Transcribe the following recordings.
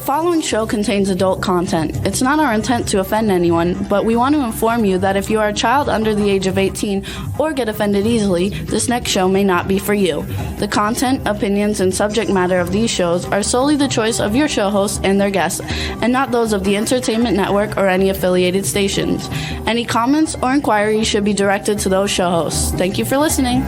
following show contains adult content. It's not our intent to offend anyone, but we want to inform you that if you are a child under the age of 18 or get offended easily, this next show may not be for you. The content, opinions, and subject matter of these shows are solely the choice of your show hosts and their guests, and not those of the Entertainment Network or any affiliated stations. Any comments or inquiries should be directed to those show hosts. Thank you for listening.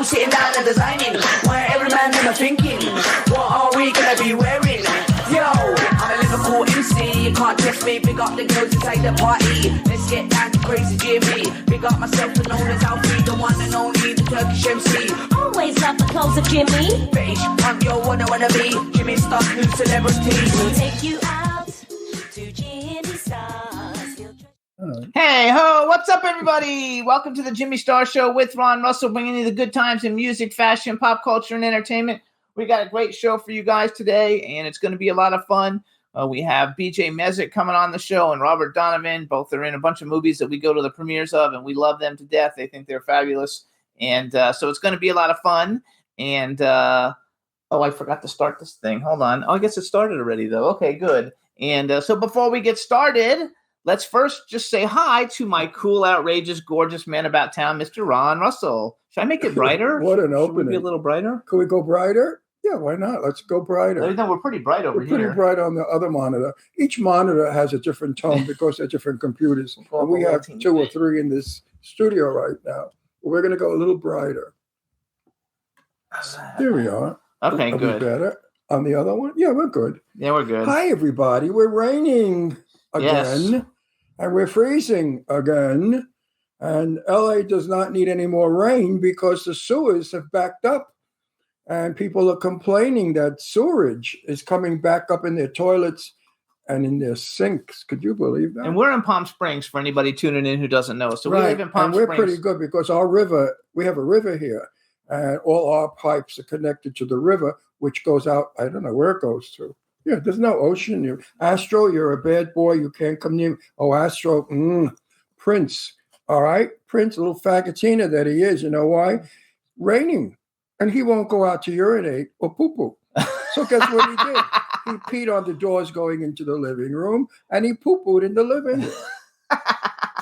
Sitting down and designing, where every man in a thinking, what are we gonna be wearing? Yo, I'm a Liverpool MC, you can't test me. Big up the girls inside the party. Let's get down to crazy Jimmy. Big up myself and known as Alfie, the one and only, the Turkish MC. Always love the clothes of Jimmy. Bitch, I'm your wanna be. Jimmy Star's new celebrity. We'll take you out to Jimmy Star's. Hey ho, what's up everybody? Welcome to the Jimmy Star Show with Ron Russell, bringing you the good times in music, fashion, pop culture, and entertainment. We got a great show for you guys today, and it's going to be a lot of fun. We have Bj Mezek coming on the show and Robert Donavan. Both are in a bunch of movies that we go to the premieres of, and we love them to death. They think they're fabulous. And so it's going to be a lot of fun. And, I forgot to start this thing. Hold on. Oh, I guess it started already, though. Okay, good. And so before we get started, let's first just say hi to my cool, outrageous, gorgeous man about town, Mr. Ron Russell. Should I make it brighter? What an opening. Should we be a little brighter? Can we go brighter? Yeah, why not? Let's go brighter. No, we're pretty bright over we're here. Pretty bright on the other monitor. Each monitor has a different tone because they're different computers. And we have 2 or 3 in this studio right now. We're going to go a little brighter. Here we are. Okay, Are good. We better? On the other one? Yeah, we're good. Yeah, we're good. Hi, everybody. We're raining again. Yes. And we're freezing again. And LA does not need any more rain because the sewers have backed up. And people are complaining that sewerage is coming back up in their toilets and in their sinks. Could you believe that? And we're in Palm Springs for anybody tuning in who doesn't know. So right. we live in Palm Springs. Springs. We're pretty good because our river, we have a river here. And all our pipes are connected to the river, which goes out. I don't know where it goes to. Yeah, there's no ocean. Astro, you're a bad boy. You can't come near. Oh, Astro, Prince. All right, Prince, a little fagatina that he is. You know why? Raining. And he won't go out to urinate or poo-poo. So guess what he did? He peed on the doors going into the living room, and he poo-pooed in the living room.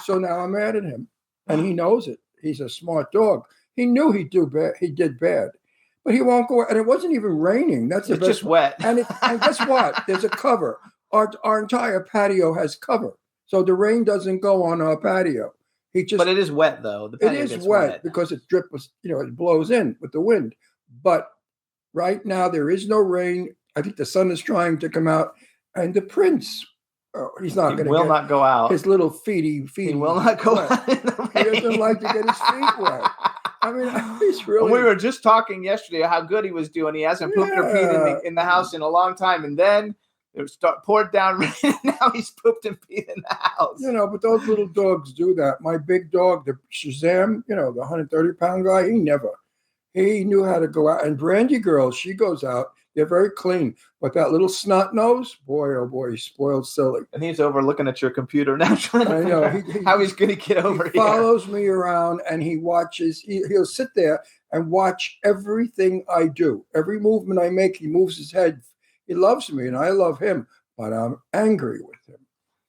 So now I'm mad at him. And he knows it. He's a smart dog. He knew he'd do bad. He did bad. But he won't go, and it wasn't even raining. That's it's just wet. And guess what? There's a cover. Our entire patio has cover, so the rain doesn't go on our patio. But it is wet though. The patio it is gets wet because it drips. It blows in with the wind. But right now there is no rain. I think the sun is trying to come out, and the prince, he's not going to. Will not go out. His little feet. He will not go out in the rain. He doesn't like to get his feet wet. I mean, he's really. We were just talking yesterday how good he was doing. He hasn't pooped or peed in the house in a long time, and then it poured down rain. And now he's pooped and peed in the house. But those little dogs do that. My big dog, the Shazam, the 130-pound guy, he knew how to go out. And Brandy girl, she goes out. They're very clean. But that little snot nose, boy, oh boy, he's spoiled silly. And he's over looking at your computer now, trying to figure out how he's going to get over here. He follows me around and he watches. He'll sit there and watch everything I do. Every movement I make, he moves his head. He loves me and I love him, but I'm angry with him.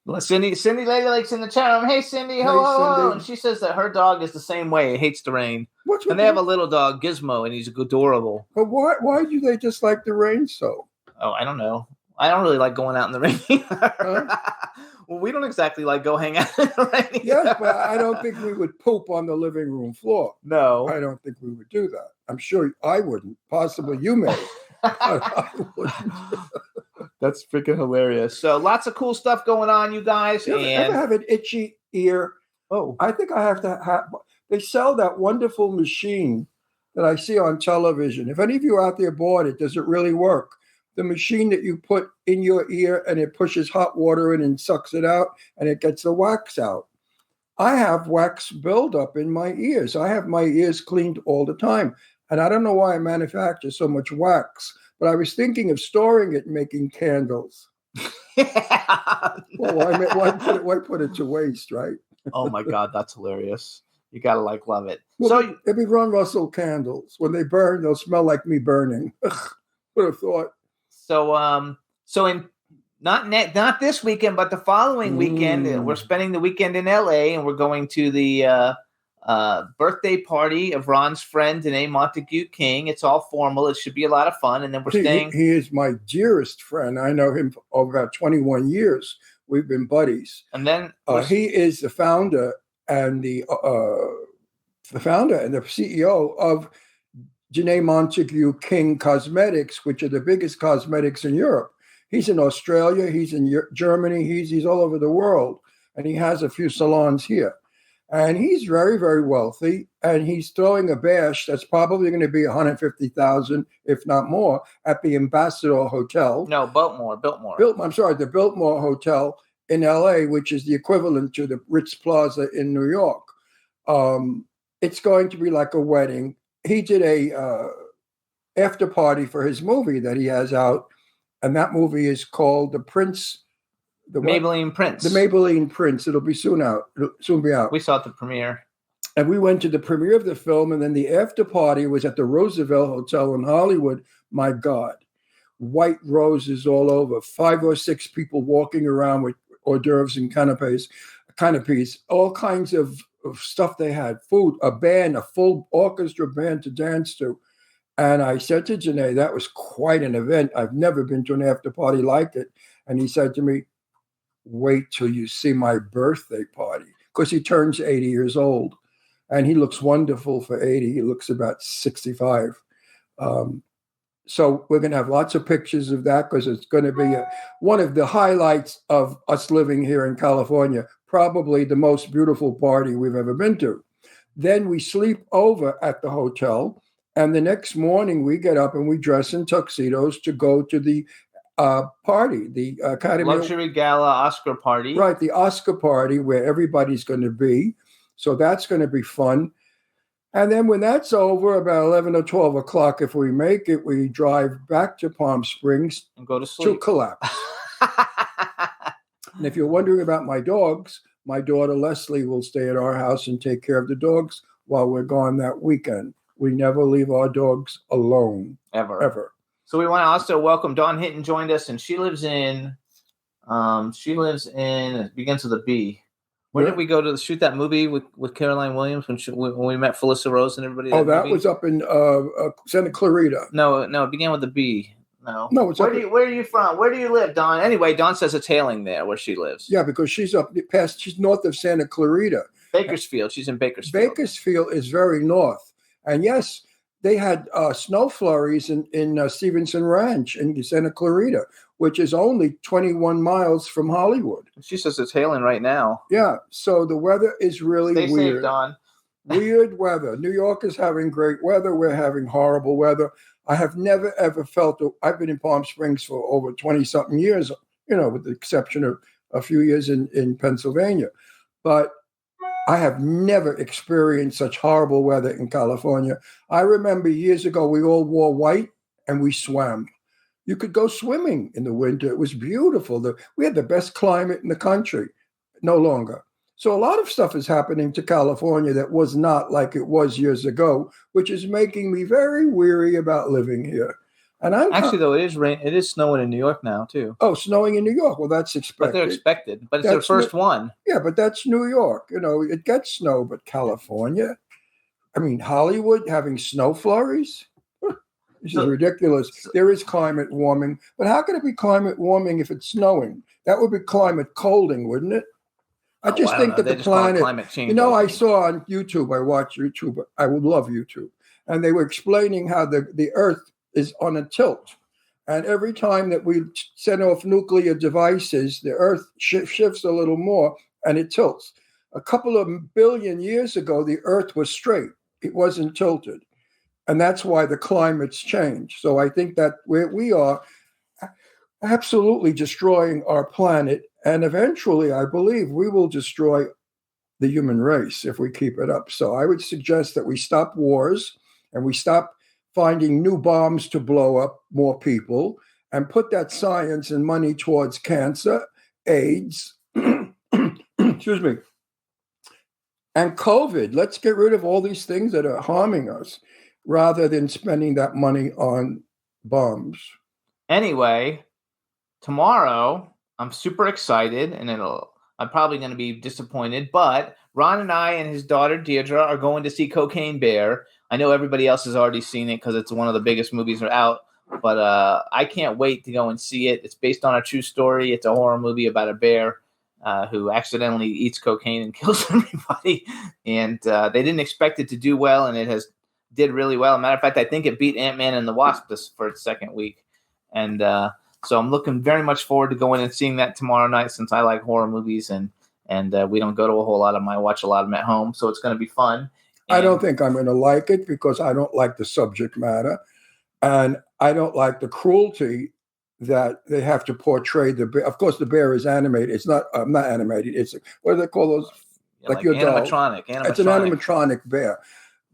Well, Cindy Lady Lake's in the chat room. Hey, Cindy, ho. And she says that her dog is the same way. It hates the rain. And they have a little dog, Gizmo, and he's adorable. But why do they dislike the rain so? Oh, I don't know. I don't really like going out in the rain either. Well, we don't exactly like go hang out in the rain either. Yes, but I don't think we would poop on the living room floor. No. I don't think we would do that. I'm sure I wouldn't. Possibly you may. I wouldn't. That's freaking hilarious. So lots of cool stuff going on, you guys. You ever have an itchy ear? Oh. I think I have to have. They sell that wonderful machine that I see on television. If any of you out there bought it, does it really work? The machine that you put in your ear and it pushes hot water in and sucks it out and it gets the wax out. I have wax buildup in my ears. I have my ears cleaned all the time. And I don't know why I manufacture so much wax, but I was thinking of storing it and making candles. Well, I mean, why put it to waste, right? Oh my God, that's hilarious. You gotta love it. Well, So it'd be Ron Russell candles. When they burn, they'll smell like me burning. Ugh, would have thought. so in not this weekend, but the following weekend, we're spending the weekend in LA, and we're going to the birthday party of Ron's friend Danae Montague King. It's all formal. It should be a lot of fun. And then we're staying. He is my dearest friend. I know him for over about 21 years. We've been buddies. And then he is the founder and the CEO of Danae Montague King Cosmetics, which are the biggest cosmetics in Europe. He's in Australia. He's in Germany. He's all over the world. And he has a few salons here. And he's very, very wealthy. And he's throwing a bash that's probably going to be $150,000, if not more, at the Ambassador Hotel. No, Biltmore. The Biltmore Hotel in LA, which is the equivalent to the Ritz Plaza in New York. It's going to be like a wedding. He did a after party for his movie that he has out. And that movie is called The Prince. The Maybelline Prince. The Maybelline Prince. It'll soon be out. We saw it at the premiere. And we went to the premiere of the film, and then the after party was at the Roosevelt Hotel in Hollywood. My God. White roses all over. 5 or 6 people walking around with hors d'oeuvres and canapes, all kinds of stuff they had. Food, a band, a full orchestra band to dance to. And I said to Janae, that was quite an event. I've never been to an after party like it. And he said to me, wait till you see my birthday party, because he turns 80 years old. And he looks wonderful for 80. He looks about 65. So we're going to have lots of pictures of that, because it's going to be one of the highlights of us living here in California, probably the most beautiful party we've ever been to. Then we sleep over at the hotel. And the next morning we get up and we dress in tuxedos to go to the party, the Academy Luxury Gala Oscar party. Right, the Oscar party where everybody's going to be. So that's going to be fun. And then when that's over, about 11 or 12 o'clock, if we make it, we drive back to Palm Springs and go to sleep. To collapse. And if you're wondering about my dogs, my daughter Leslie will stay at our house and take care of the dogs while we're gone that weekend. We never leave our dogs alone. Ever. So we want to also welcome Dawn Hinton joined us, and she lives in, it begins with a B. Where did we go to shoot that movie with Caroline Williams when we met Felissa Rose and everybody? That was up in Santa Clarita. No, it began with a B. No, it's where are you from? Where do you live, Dawn? Anyway, Dawn says it's Hailing there where she lives. Yeah, because she's north of Santa Clarita. Bakersfield. She's in Bakersfield. Bakersfield is very north. And yes, they had snow flurries in Stevenson Ranch in Santa Clarita, which is only 21 miles from Hollywood. She says it's hailing right now. Yeah, so the weather is really Stay weird. Safe, Dawn. Weird weather. New York is having great weather. We're having horrible weather. I have never, ever felt, I've been in Palm Springs for over 20-something years, with the exception of a few years in Pennsylvania. But I have never experienced such horrible weather in California. I remember years ago, we all wore white and we swam. You could go swimming in the winter. It was beautiful. We had the best climate in the country. No longer. So a lot of stuff is happening to California that was not like it was years ago, which is making me very weary about living here. And though it is snowing in New York now too. Oh, snowing in New York. Well, that's expected. But they're expected. But it's their first one. Yeah, but that's New York. It gets snow, but California, Hollywood having snow flurries. This is ridiculous. There is climate warming, but how can it be climate warming if it's snowing? That would be climate colding, wouldn't it? I just think that the planet. Climate change I saw on YouTube. I watch YouTube. I would love YouTube, and they were explaining how the Earth is on a tilt. And every time that we send off nuclear devices, the Earth shifts a little more and it tilts. A couple of billion years ago, the Earth was straight. It wasn't tilted. And that's why the climate's changed. So I think that we are absolutely destroying our planet. And eventually, I believe we will destroy the human race if we keep it up. So I would suggest that we stop wars and we stop finding new bombs to blow up more people, and put that science and money towards cancer, AIDS, excuse me, and COVID. Let's get rid of all these things that are harming us rather than spending that money on bombs. Anyway, tomorrow I'm super excited, and I'm probably going to be disappointed, but Ron and I and his daughter Deirdre are going to see Cocaine Bear. I know everybody else has already seen it because it's one of the biggest movies that are out, but I can't wait to go and see it. It's based on a true story. It's a horror movie about a bear who accidentally eats cocaine and kills everybody, and they didn't expect it to do well, and it did really well. Matter of fact, I think it beat Ant-Man and the Wasp for its second week, and so I'm looking very much forward to going and seeing that tomorrow night since I like horror movies and we don't go to a whole lot of them. I watch a lot of them at home, so it's going to be fun. I don't think I'm going to like it because I don't like the subject matter, and I don't like the cruelty that they have to portray the bear. Of course, the bear is animated. It's not animated. It's what do they call those? Yeah, like your animatronic. It's an animatronic bear.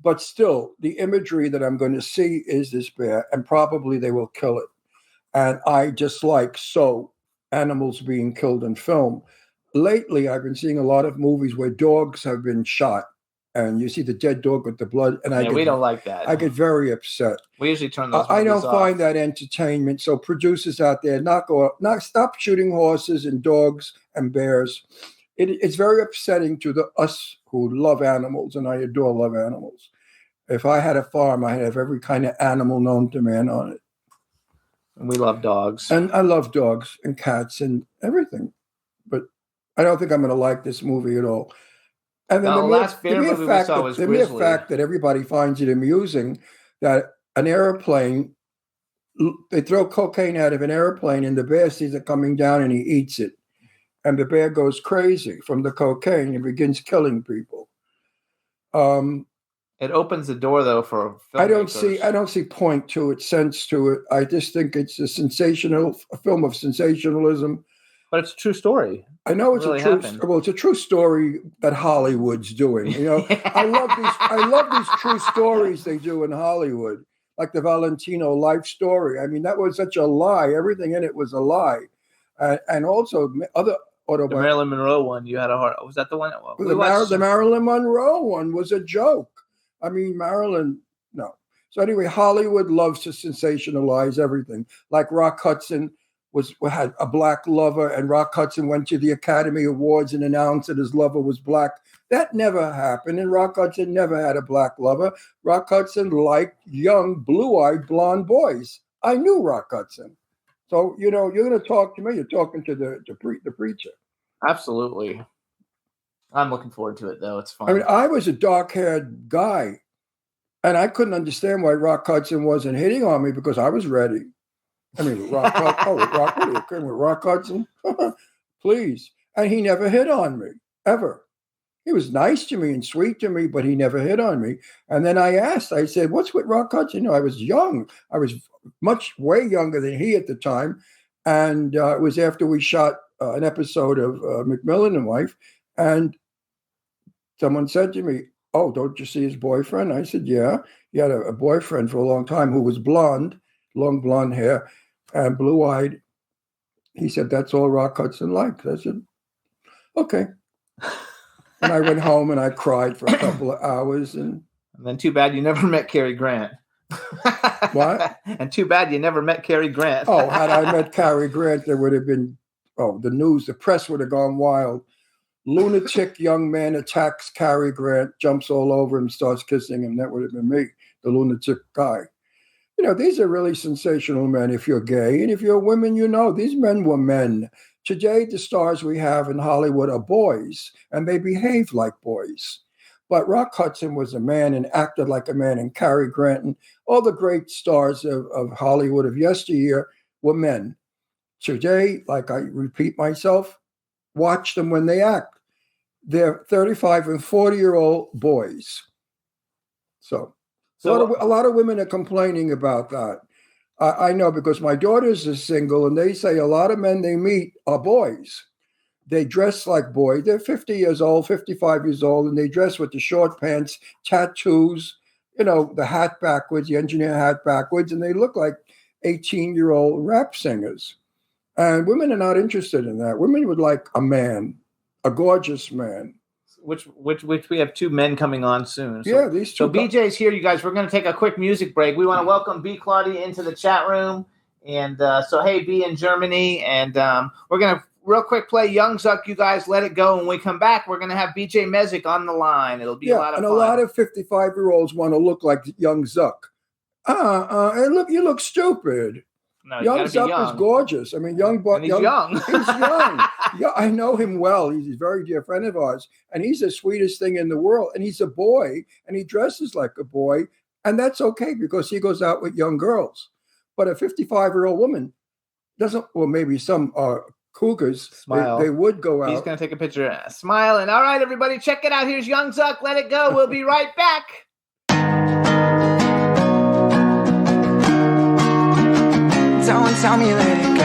But still, the imagery that I'm going to see is this bear, and probably they will kill it. And I dislike animals being killed in film. Lately, I've been seeing a lot of movies where dogs have been shot, and you see the dead dog with the blood. And we don't like that. I get very upset. We usually turn those. I don't find that entertainment. So producers out there, stop shooting horses and dogs and bears. It's very upsetting to us who love animals, and I adore love animals. If I had a farm, I'd have every kind of animal known to man on it. And we love dogs. And I love dogs and cats and everything. But I don't think I'm going to like this movie at all. And then the mere fact that everybody finds it amusing that an airplane, they throw cocaine out of an airplane and the bear sees it coming down and he eats it. And the bear goes crazy from the cocaine and begins killing people. It opens the door, though, for filmmakers. I don't see point to it, sense to it. I just think it's a film of sensationalism. But it's a true story. I know it's it's a true story that Hollywood's doing. You know, I love these true stories they do in Hollywood, like the Valentino life story. I mean, that was such a lie. Everything in it was a lie, and also other. The Marilyn Monroe one, you had a heart. Was that the one? The Marilyn Monroe one was a joke. I mean, Marilyn, no. So anyway, Hollywood loves to sensationalize everything. Like Rock Hudson had a black lover, and Rock Hudson went to the Academy Awards and announced that his lover was black. That never happened, and Rock Hudson never had a black lover. Rock Hudson liked young, blue-eyed, blonde boys. I knew Rock Hudson. So, you know, you're going to talk to me. You're talking to the preacher. Absolutely. I'm looking forward to it, though. It's fun. I mean, I was a dark-haired guy, and I couldn't understand why Rock Hudson wasn't hitting on me because I was ready. I mean, Rock Hudson? Please. And he never hit on me, ever. He was nice to me and sweet to me, but he never hit on me. And then I said, what's with Rock Hudson? You know, I was young. I was way younger than he at the time. And it was after we shot an episode of McMillan and Wife. And someone said to me, oh, don't you see his boyfriend? I said, yeah. He had a boyfriend for a long time who was blonde, long blonde hair, and blue-eyed. He said, that's all Rock Hudson liked. I said, okay. And I went home and I cried for a couple of hours. And then too bad you never met Cary Grant. What? And too bad you never met Cary Grant. Oh, had I met Cary Grant, there would have been, the press would have gone wild. Lunatic young man attacks Cary Grant, jumps all over him, starts kissing him. That would have been me, the lunatic guy. You know, these are really sensational men if you're gay. And if you're a woman, you know, these men were men. Today, the stars we have in Hollywood are boys, and they behave like boys. But Rock Hudson was a man and acted like a man, and Cary Grant and all the great stars of Hollywood of yesteryear were men. Today, like I repeat myself, watch them when they act. They're 35 and 40-year-old boys. So a lot of women are complaining about that. I know because my daughters are single, and they say a lot of men they meet are boys. They dress like boys. They're 50 years old, 55 years old, and they dress with the short pants, tattoos, you know, the hat backwards, the engineer hat backwards, and they look like 18-year-old rap singers. And women are not interested in that. Women would like a man, a gorgeous man. Which we have 2 men coming on soon. Yeah, these two. So BJ's here, you guys. We're going to take a quick music break. We want to welcome B. Claudia into the chat room. And so, hey, B in Germany. And we're going to real quick play Young Zuck, you guys. Let it go. When we come back, we're going to have Bj Mezek on the line. It'll be a lot of fun. And a lot of 55-year-olds want to look like Young Zuck. And look, you look stupid. No, Young Zuck is gorgeous. I mean, young. He's young. He's young. Yeah, I know him well. He's a very dear friend of ours, and he's the sweetest thing in the world. And he's a boy, and he dresses like a boy, and that's okay because he goes out with young girls. But a 55-year-old woman doesn't. Well, maybe some cougars. Smile. They would go out. He's going to take a picture, smiling. All right, everybody, check it out. Here's Young Zuck. Let it go. We'll be right back. Don't tell me let it go.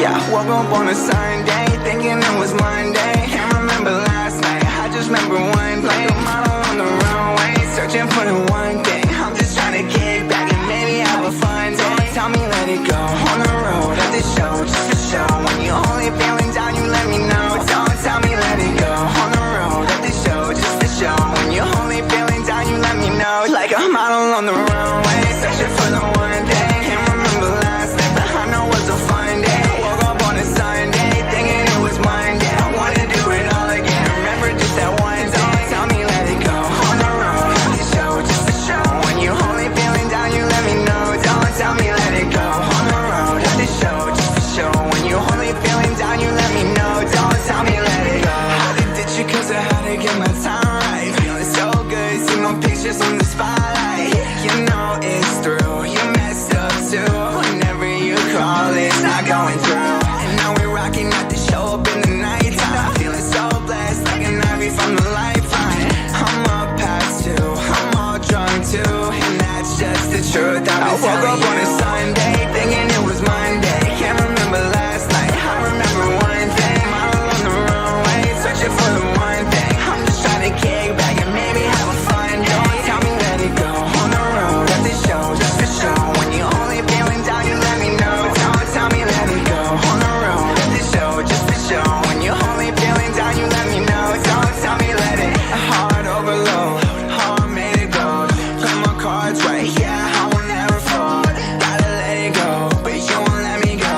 Yeah, woke up on a Sunday, thinking it was Monday. Can't remember last night, I just remember one day. Model on the runway, searching for the one thing. I'm just trying to kick back and maybe have a fun day. Don't tell me let it go. On the road at the show, just a show. When you're only feeling down, you let me know. Don't tell me let it go. On the road at the show, just a show. When you're only feeling down, you let me know. Like a model on the runway, searching for the one thing. Can't remember last night, but I know it was a fun day. Woke up on a Sunday, thinking it was Monday. I wanna do it all again. Remember just that one day. Don't tell me let it go. On the road, the show, just a show. When you're only feeling down, you let me know. Don't tell me let it go. On the road, the show, just a show. When you're only feeling down, you let me know. Don't tell me let it go. I did ditch you 'cause I had to get my time right. Feeling so good, see my pictures on the spotlight. You know it's through, you messed up too. Whenever you call, it's not going through. And now we're rocking at the show up in the nighttime. Feeling so blessed, like an ivy from the lifeline. I'm up past 2, I'm all drunk too. And that's just the truth. I woke up on a Sunday, thinking it was Monday. Can't remember last night, I remember one thing. Model on the runway, searching for the one thing. I'm just trying to kick back and maybe have a fun day. Don't tell me let it go. On the road at the show, just for show. When you're only feeling down, you let me know. Don't tell me let it go. On the road at the show, just for show. When you're only feeling down, you let me know. Don't tell me let it. Heart overload, heart made it go. Play my cards right, yeah, I will never fold. Gotta let it go, but you won't let me go.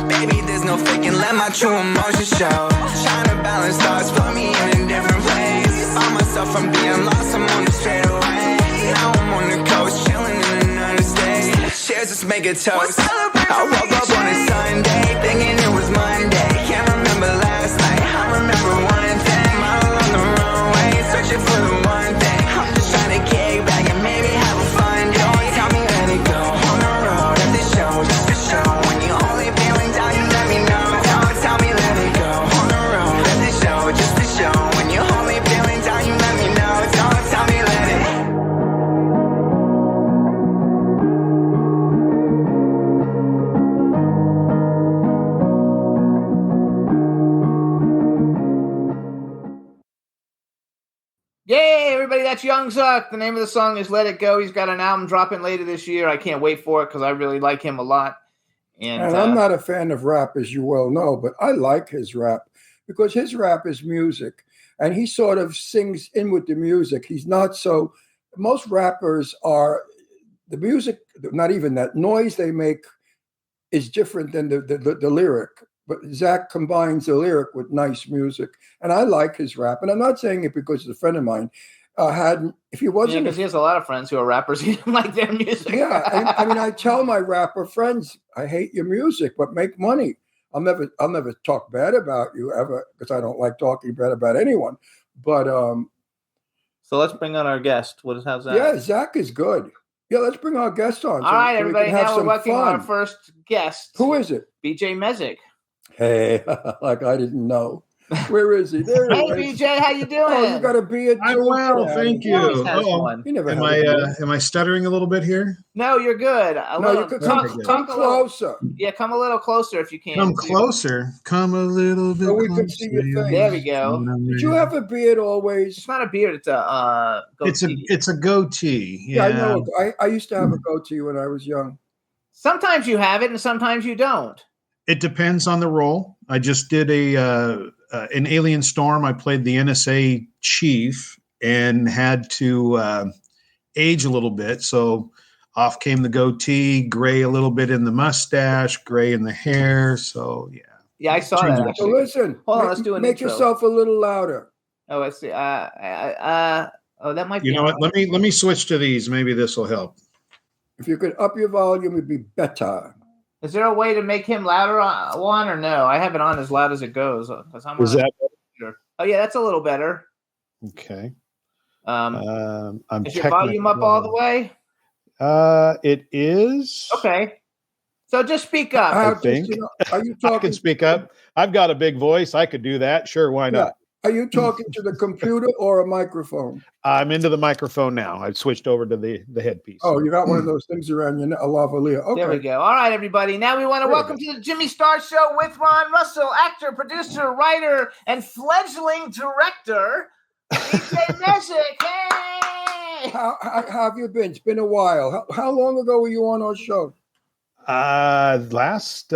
Baby, there's no faking, let my true emotions show. Trying to balance thoughts, put me in a different place. Find myself from being lost, I'm on the straightaway. Now I'm on the coast, chilling in another state. Cheers, let's make a toast. I woke up on a Sunday, thinking it was Monday. Can't remember last night, I remember one thing. Model on the runway, searching for the one thing. I'm just trying to kick back and maybe have a fun day. Don't tell me let it go. On the road at the show, just for show. When you're only feeling down, you let me know. Don't tell me let it go. On the road at the show, just for show. When you're only feeling down, you let me know. Don't tell me let it. Yay, everybody, that's Young Zuck. The name of the song is Let It Go. He's got an album dropping later this year. I can't wait for it because I really like him a lot. And I'm not a fan of rap, as you well know, but I like his rap because his rap is music. And he sort of sings in with the music. He's not so – most rappers are – the music, not even that noise they make is different than the lyric. But Zach combines the lyric with nice music. And I like his rap. And I'm not saying it because he's a friend of mine. If he wasn't, because he has a lot of friends who are rappers. He doesn't like their music. Yeah, I mean, I tell my rapper friends, I hate your music, but make money. I'll never talk bad about you ever because I don't like talking bad about anyone. But so let's bring on our guest. How's that? Yeah, Zach is good. Yeah, let's bring our guest on. All right, everybody. Now we're welcoming fun. our first guest. Who is it? Bj Mezek. Hey, like I didn't know. Where is he? There he Hey, is. BJ, how you doing? Oh, you got a beard I'm too? well, Yeah, thank He always you. has Oh, one. You never am had I a beard. am I stuttering a little bit here? No, you're good. No, you could come Okay, good. come a little- closer Yeah, come a little closer if you can. Come closer. Come a little bit so we closer. can see your face. There we go. Did you have a beard always? It's not a beard. It's a goatee. It's a goatee. Yeah, Yeah. I know. I used to have a goatee when I was young. Sometimes you have it, and sometimes you don't. It depends on the role. I just did an Alien Storm. I played the NSA chief and had to age a little bit. So off came the goatee, gray a little bit in the mustache, gray in the hair. So yeah. Yeah, I saw Change that. it. Actually. So listen, Hold on, let's do an make intro. yourself a little louder. Oh, let's see. Oh, that might be. You know what? Let me switch to these. Maybe this will help. If you could up your volume, it'd be better. Is there a way to make him louder on or no? I have it on as loud as it goes. I'm Is that Oh yeah, that's a little better. okay? I'm Is your volume up all the way? It is. Okay. So just speak up. How- think. Are you I talking? can speak up. I've got a big voice. I could do that. Sure, why not? Are you talking to the computer or a microphone? I'm into the microphone now. I've switched over to the headpiece. Oh, you got one of those things around your neck, a lavalier. Okay. There we go. All right, everybody. Now we want to There we welcome to the Jimmy Star Show with Ron Russell, actor, producer, writer, and fledgling director, Bj Mezek. Hey! How have you been? It's been a while. How long ago were you on our show? Last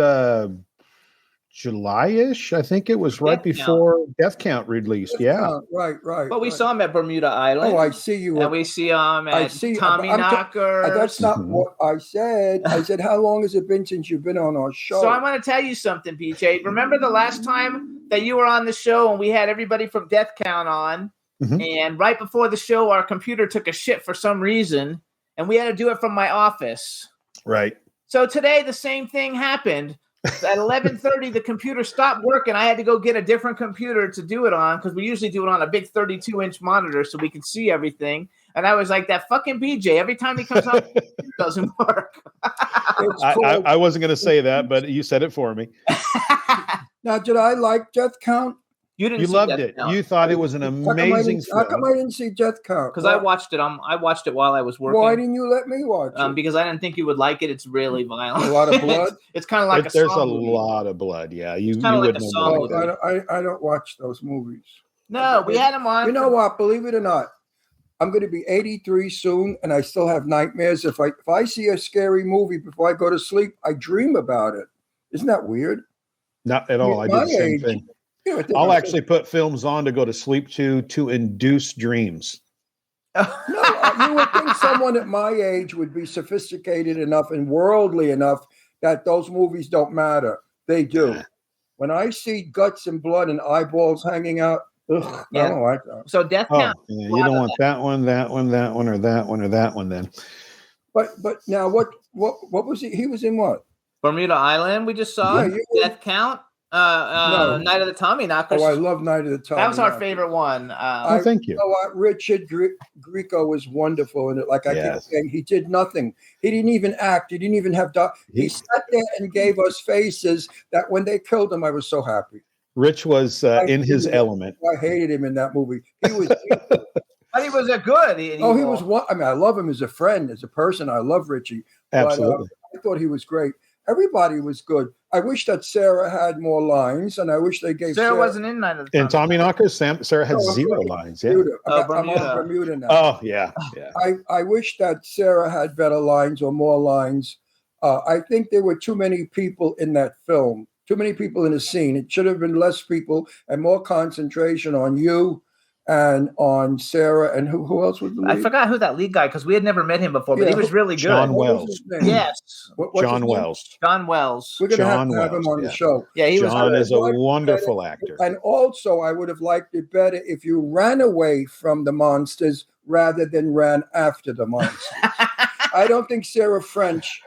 July-ish, I think it was right Death Count. before Death Count released. Yeah. Right. But we right. saw him at Bermuda Island. Oh, I see you. And we see him I at see. Tommy I'm ta- Knocker. That's not Mhm. what I said. I said, how long has it been since you've been on our show? So I want to tell you something, BJ. Remember the last time that you were on the show and we had everybody from Death Count on, Mhm. and right before the show, our computer took a shit for some reason, and we had to do it from my office. Right. So today, the same thing happened. At 11:30, the computer stopped working. I had to go get a different computer to do it on because we usually do it on a big 32-inch monitor so we can see everything. And I was like, that fucking BJ, every time he comes up, it doesn't work. It's cool. I wasn't going to say that, but you said it for me. Now, did I like Death Count? You didn't You see loved Death it. Count. You thought it was an amazing How come film. I didn't see Death Count? Because I watched it. I watched it while I was working. Why didn't you let me watch it? Because I didn't think you would like it. It's really violent. A lot of blood? It's kind of like There's Saw a movie. lot of blood. Yeah, you kinda like wouldn't a know Saw about movie. that. I don't watch those movies. No, we had him on. You know what? Believe it or not, I'm going to be 83 soon, and I still have nightmares. If I see a scary movie before I go to sleep, I dream about it. Isn't that weird? Not at all. I My did the same age, thing. You know, I'll actually put films on to go to sleep to induce dreams. No, you would think someone at my age would be sophisticated enough and worldly enough that those movies don't matter. They do. Yeah. When I see guts and blood and eyeballs hanging out, ugh, Yeah. I don't like that. So Death Oh, Count. yeah, you don't want that one, that one, that one, or that one, or that one. Then But now what was he? He was in what? Bermuda Island. We just saw Yeah, you- Death Count. No. Night of the Tommy Knockers. Oh, I love Night of the Tommy that was our Knockers. favorite one. oh, thank you. You know what? Richard Grieco was wonderful in it. Like I keep Yes. saying, he did nothing. He didn't even act. He didn't even have. He sat there and gave us faces that when they killed him, I was so happy. Rich was in his element. I hated him in that movie. He was. but he was a good. He was one. I mean, I love him as a friend, as a person. I love Richie. Absolutely. But, I thought he was great. Everybody was good. I wish that Sarah had more lines, and I wish they gave Sarah wasn't in Night of the Tommy. And Tommy Knockers, Sarah had No, I'm 0 sorry. lines. Yeah. Bermuda. I'm Bermuda. on Bermuda now. Oh, yeah. Yeah. I wish that Sarah had better lines or more lines. I think there were too many people in that film, too many people in the scene. It should have been less people and more concentration on you and on Sarah. And who else was the lead? I forgot who that lead guy because we had never met him before, but Yeah, he was really good. John What was Wells. his name? Yes, What's John his name? Wells. John Wells. We're going to John have him Wells, on yeah. the show. Yeah, he was. John good. is a What- wonderful actor. And also, I would have liked it better if you ran away from the monsters rather than ran after the monsters. I don't think Sarah French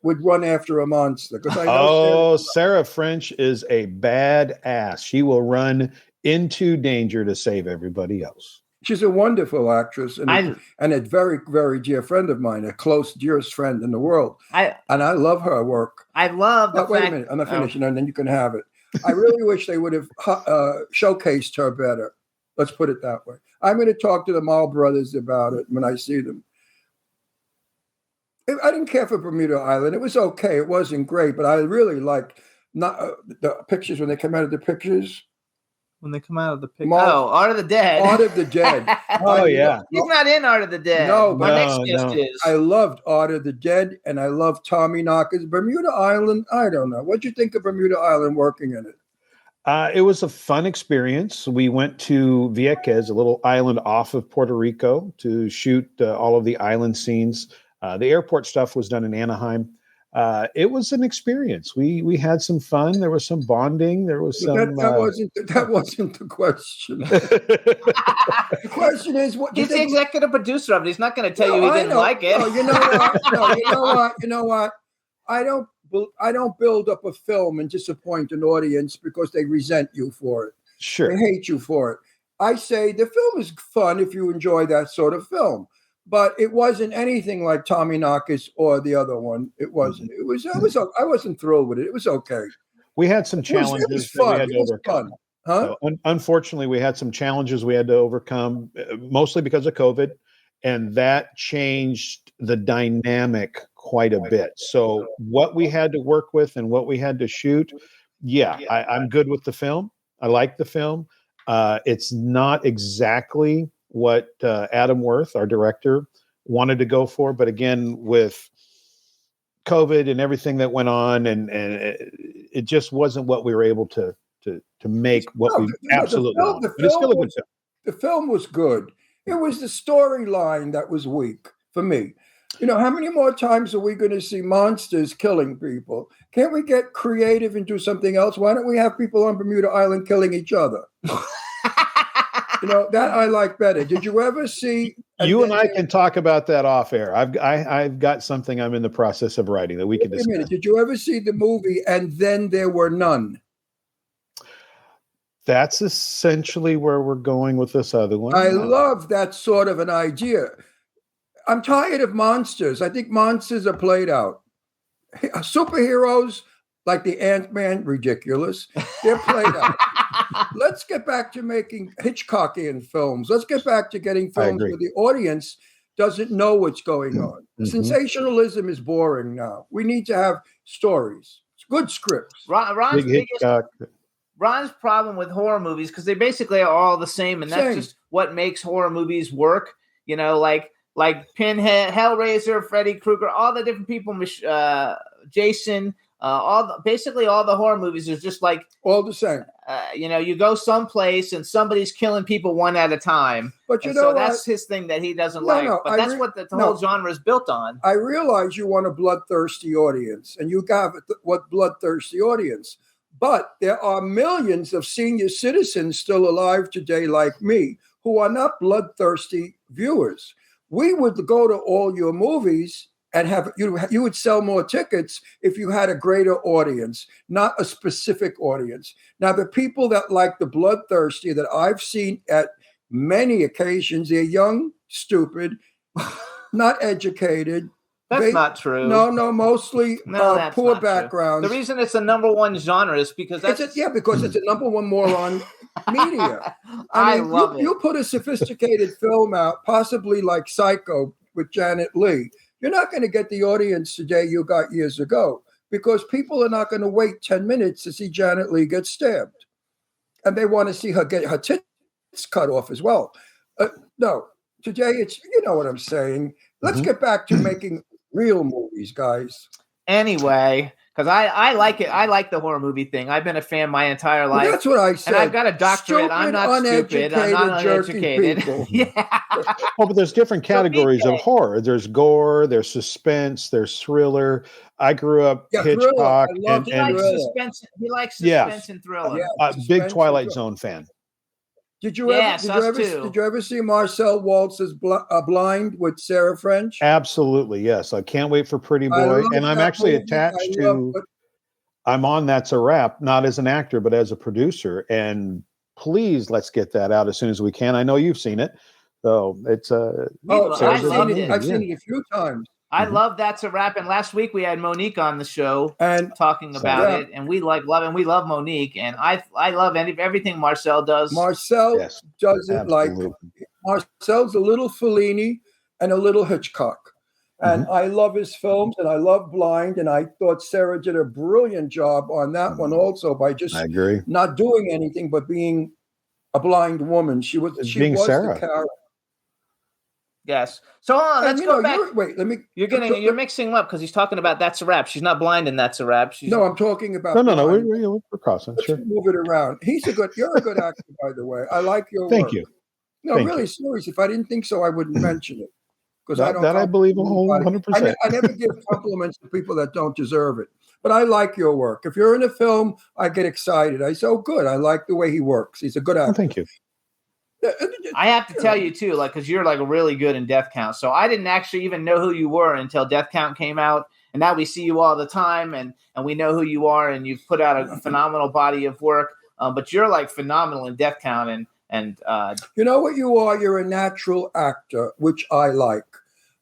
would run after a monster because I know Oh, Sarah French is a bad ass. She will run into danger to save everybody else. she's a wonderful actress and a very, very dear friend of mine, a close, dearest friend in the world. And I love her work. I love the But wait a fact. minute, I'm not finishing, and then you can have it. I really wish they would have showcased her better. Let's put it that way. I'm going to talk to the Mall brothers about it when I see them. I didn't care for Bermuda Island. It was okay. It wasn't great, but I really liked the pictures when they come out of the pictures. When they come out of the picture. Art of the Dead. Art of the Dead. Oh, yeah. He's not in Art of the Dead. No, My next guest no. is. I loved Art of the Dead, and I loved Tommy Knockers. Bermuda Island, I don't know. What'd you think of Bermuda Island working in it? It was a fun experience. We went to Vieques, a little island off of Puerto Rico, to shoot all of the island scenes. The airport stuff was done in Anaheim. It was an experience. We had some fun. There was some bonding. There was some. That wasn't the question. The question is, what He's the executive producer of it. He's not going to tell you he didn't like it. No, you know what? No, you know what? I don't build up a film and disappoint an audience because they resent you for it. Sure. They hate you for it. I say the film is fun if you enjoy that sort of film. But it wasn't anything like Tommy Knockers or the other one. It wasn't. I wasn't thrilled with it. It was okay. We had some challenges it was fun. that we had to overcome. Huh? Unfortunately, we had some challenges we had to overcome, mostly because of COVID, and that changed the dynamic quite a bit. So what we had to work with and what we had to shoot, I'm good with the film. I like the film. It's not exactly what Adam Worth, our director, wanted to go for. But again, with COVID and everything that went on, and it just wasn't what we were able to make what we absolutely wanted. But it's still a good film. The film was good. It was the storyline that was weak for me. You know, how many more times are we going to see monsters killing people? Can't we get creative and do something else? Why don't we have people on Bermuda Island killing each other? You know, that I like better. Did you ever see? You and I can talk about that off air. I've got something I'm in the process of writing that we can discuss. Wait a minute. Did you ever see the movie And Then There Were None? That's essentially where we're going with this other one. I love that sort of an idea. I'm tired of monsters. I think monsters are played out. Superheroes like the Ant-Man, ridiculous. They're played out. Let's get back to making Hitchcockian films. Let's get back to getting films where the audience doesn't know what's going on. Mm-hmm. Sensationalism is boring now. We need to have stories. It's good scripts. Ron's problem with horror movies, because they basically are all the same, and that's just what makes horror movies work. You know, like Pinhead, Hellraiser, Freddy Krueger, all the different people, Jason. Basically all the horror movies is just like all the same. You go someplace and somebody's killing people one at a time. But so that's his thing that he doesn't like. But that's what the whole genre is built on. I realize you want a bloodthirsty audience, and you got what bloodthirsty audience. But there are millions of senior citizens still alive today, like me, who are not bloodthirsty viewers. We would go to all your movies and you would sell more tickets if you had a greater audience, not a specific audience. Now, the people that like the bloodthirsty that I've seen at many occasions, they're young, stupid, not educated. That's not true. No, mostly poor backgrounds. The reason it's the number one genre is because because it's a number one moron media. I mean, love it. You put a sophisticated film out, possibly like Psycho with Janet Leigh. You're not going to get the audience today you got years ago, because people are not going to wait 10 minutes to see Janet Leigh get stabbed. And they want to see her get her tits cut off as well. No, today it's, you know what I'm saying. Let's get back to making real movies, guys. Anyway, because I like it. I like the horror movie thing. I've been a fan my entire life. Well, that's what I said. And I've got a doctorate. I'm not stupid. I'm not uneducated. Yeah. Well, but there's different categories of horror. There's gore, there's suspense, there's thriller. I grew up Hitchcock. He likes suspense and thriller. Big Twilight Zone fan. Did you ever see Marcel Waltz's Blind with Sarah French? Absolutely, yes. I can't wait for Pretty Boy, and I'm actually attached to. I'm on That's a Wrap, not as an actor, but as a producer. And please, let's get that out as soon as we can. I know you've seen it, so it's I've seen it a few times. I love That's a Wrap. And last week we had Monique on the show And talking about it, and we love Monique, and I love everything Marcel does. Marcel does it absolutely. Marcel's a little Fellini and a little Hitchcock. And I love his films, and I love Blind, and I thought Sarah did a brilliant job on that one also by just not doing anything but being a blind woman. She was Sarah. the character. Yes. So let's go back. You're mixing up because he's talking about That's a Wrap. She's not blind in That's a Wrap. No, I'm talking about. No. We're crossing. Let's sure. move it around. You're a good actor, by the way. I like your work. Thank you. No, really serious. If I didn't think so, I wouldn't mention it. Because I believe 100%. I never give compliments to people that don't deserve it. But I like your work. If you're in a film, I get excited. I say, "Oh, good. I like the way he works. He's a good actor." Oh, thank you. I have to tell you too, because you're really good in Death Count. So I didn't actually even know who you were until Death Count came out, and now we see you all the time, and we know who you are, and you've put out a phenomenal body of work. But you're phenomenal in Death Count, and you know what you are? You're a natural actor, which I like.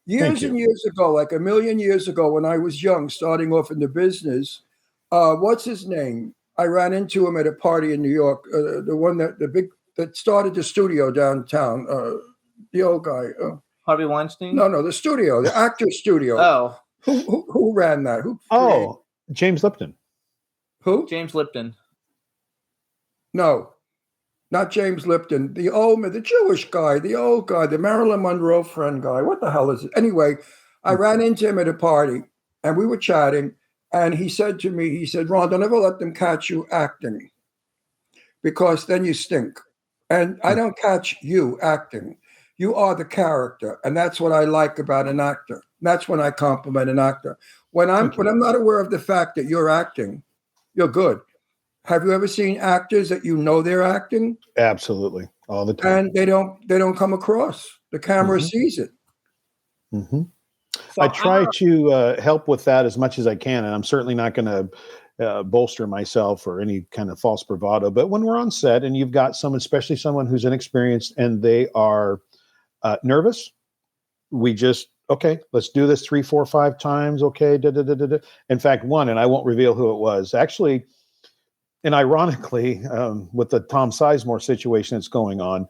Years and years ago, like a million years ago, when I was young, starting off in the business, what's his name? I ran into him at a party in New York. The one that started the studio downtown, the old guy. Harvey Weinstein? No, the studio, the actor studio. Oh. Who ran that? James Lipton. Who? James Lipton. No, not James Lipton. The Jewish guy, the old guy, the Marilyn Monroe friend guy. What the hell is it? Anyway, I ran into him at a party, and we were chatting, and he said to me, "Ron, don't ever let them catch you acting, because then you stink. And I don't catch you acting. You are the character, and that's what I like about an actor. That's when I compliment an actor. When I'm not aware of the fact that you're acting, you're good. Have you ever seen actors that you know they're acting? Absolutely, all the time. And they don't come across. The camera sees it. Mm-hmm. So I try to help with that as much as I can, and I'm certainly not going to bolster myself or any kind of false bravado. But when we're on set and you've got someone, especially someone who's inexperienced, and they are nervous, we just, okay, let's do this 3, 4, 5 times. Okay. In fact, one, and I won't reveal who it was, actually, and ironically, with the Tom Sizemore situation that's going on,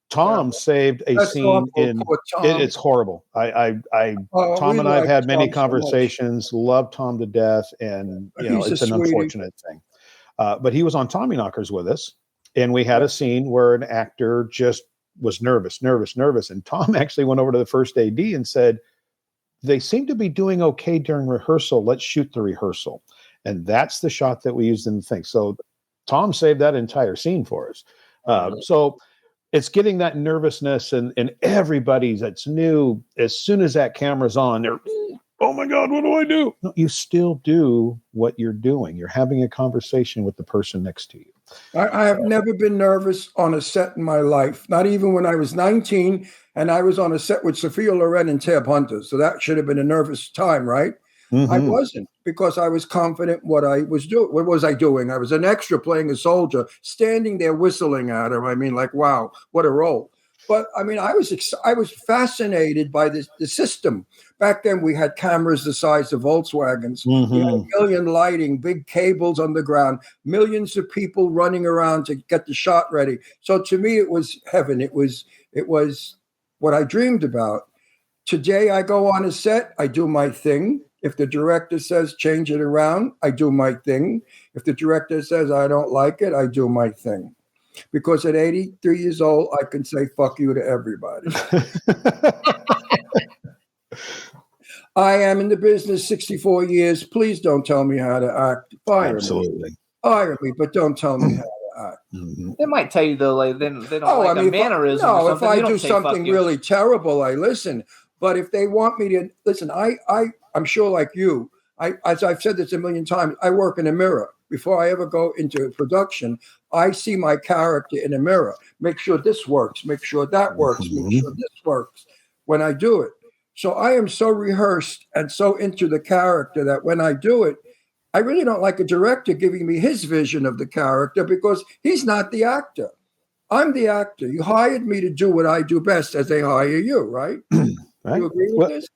Tom saved a scene in it's horrible. Tom and I have had many conversations, love Tom to death, and it's an unfortunate thing. But he was on Tommyknockers with us, and we had a scene where an actor just was nervous. And Tom actually went over to the first AD and said, "They seem to be doing okay during rehearsal. Let's shoot the rehearsal." And that's the shot that we used in the thing. So Tom saved that entire scene for us. So it's getting that nervousness and everybody's that's new. As soon as that camera's on, they're, "Oh my God, what do I do?" No, you still do what you're doing. You're having a conversation with the person next to you. I have never been nervous on a set in my life, not even when I was 19 and I was on a set with Sophia Loren and Tab Hunter. So that should have been a nervous time, right? Mm-hmm. I wasn't, because I was confident what I was doing. What was I doing? I was an extra playing a soldier, standing there whistling at him. I mean, like, wow, what a role. But I mean, I was fascinated by the system. Back then, we had cameras the size of Volkswagens. Mm-hmm. We had a million lighting, big cables underground, millions of people running around to get the shot ready. So to me, it was heaven. It was what I dreamed about. Today, I go on a set, I do my thing. If the director says change it around, I do my thing. If the director says I don't like it, I do my thing. Because at 83 years old, I can say fuck you to everybody. I am in the business 64 years. Please don't tell me how to act. Fire me, but don't tell me how to act. Mm-hmm. They might tell you, though, like they don't like a mannerism. No, if I do something really terrible, I listen. But if they want me to listen, I'm sure, like you, as I've said this a million times, I work in a mirror. Before I ever go into production, I see my character in a mirror. Make sure this works. Make sure that works. Make sure this works when I do it. So I am so rehearsed and so into the character that when I do it, I really don't like a director giving me his vision of the character, because he's not the actor. I'm the actor. You hired me to do what I do best, as they hire you, right? Right. You agree with this?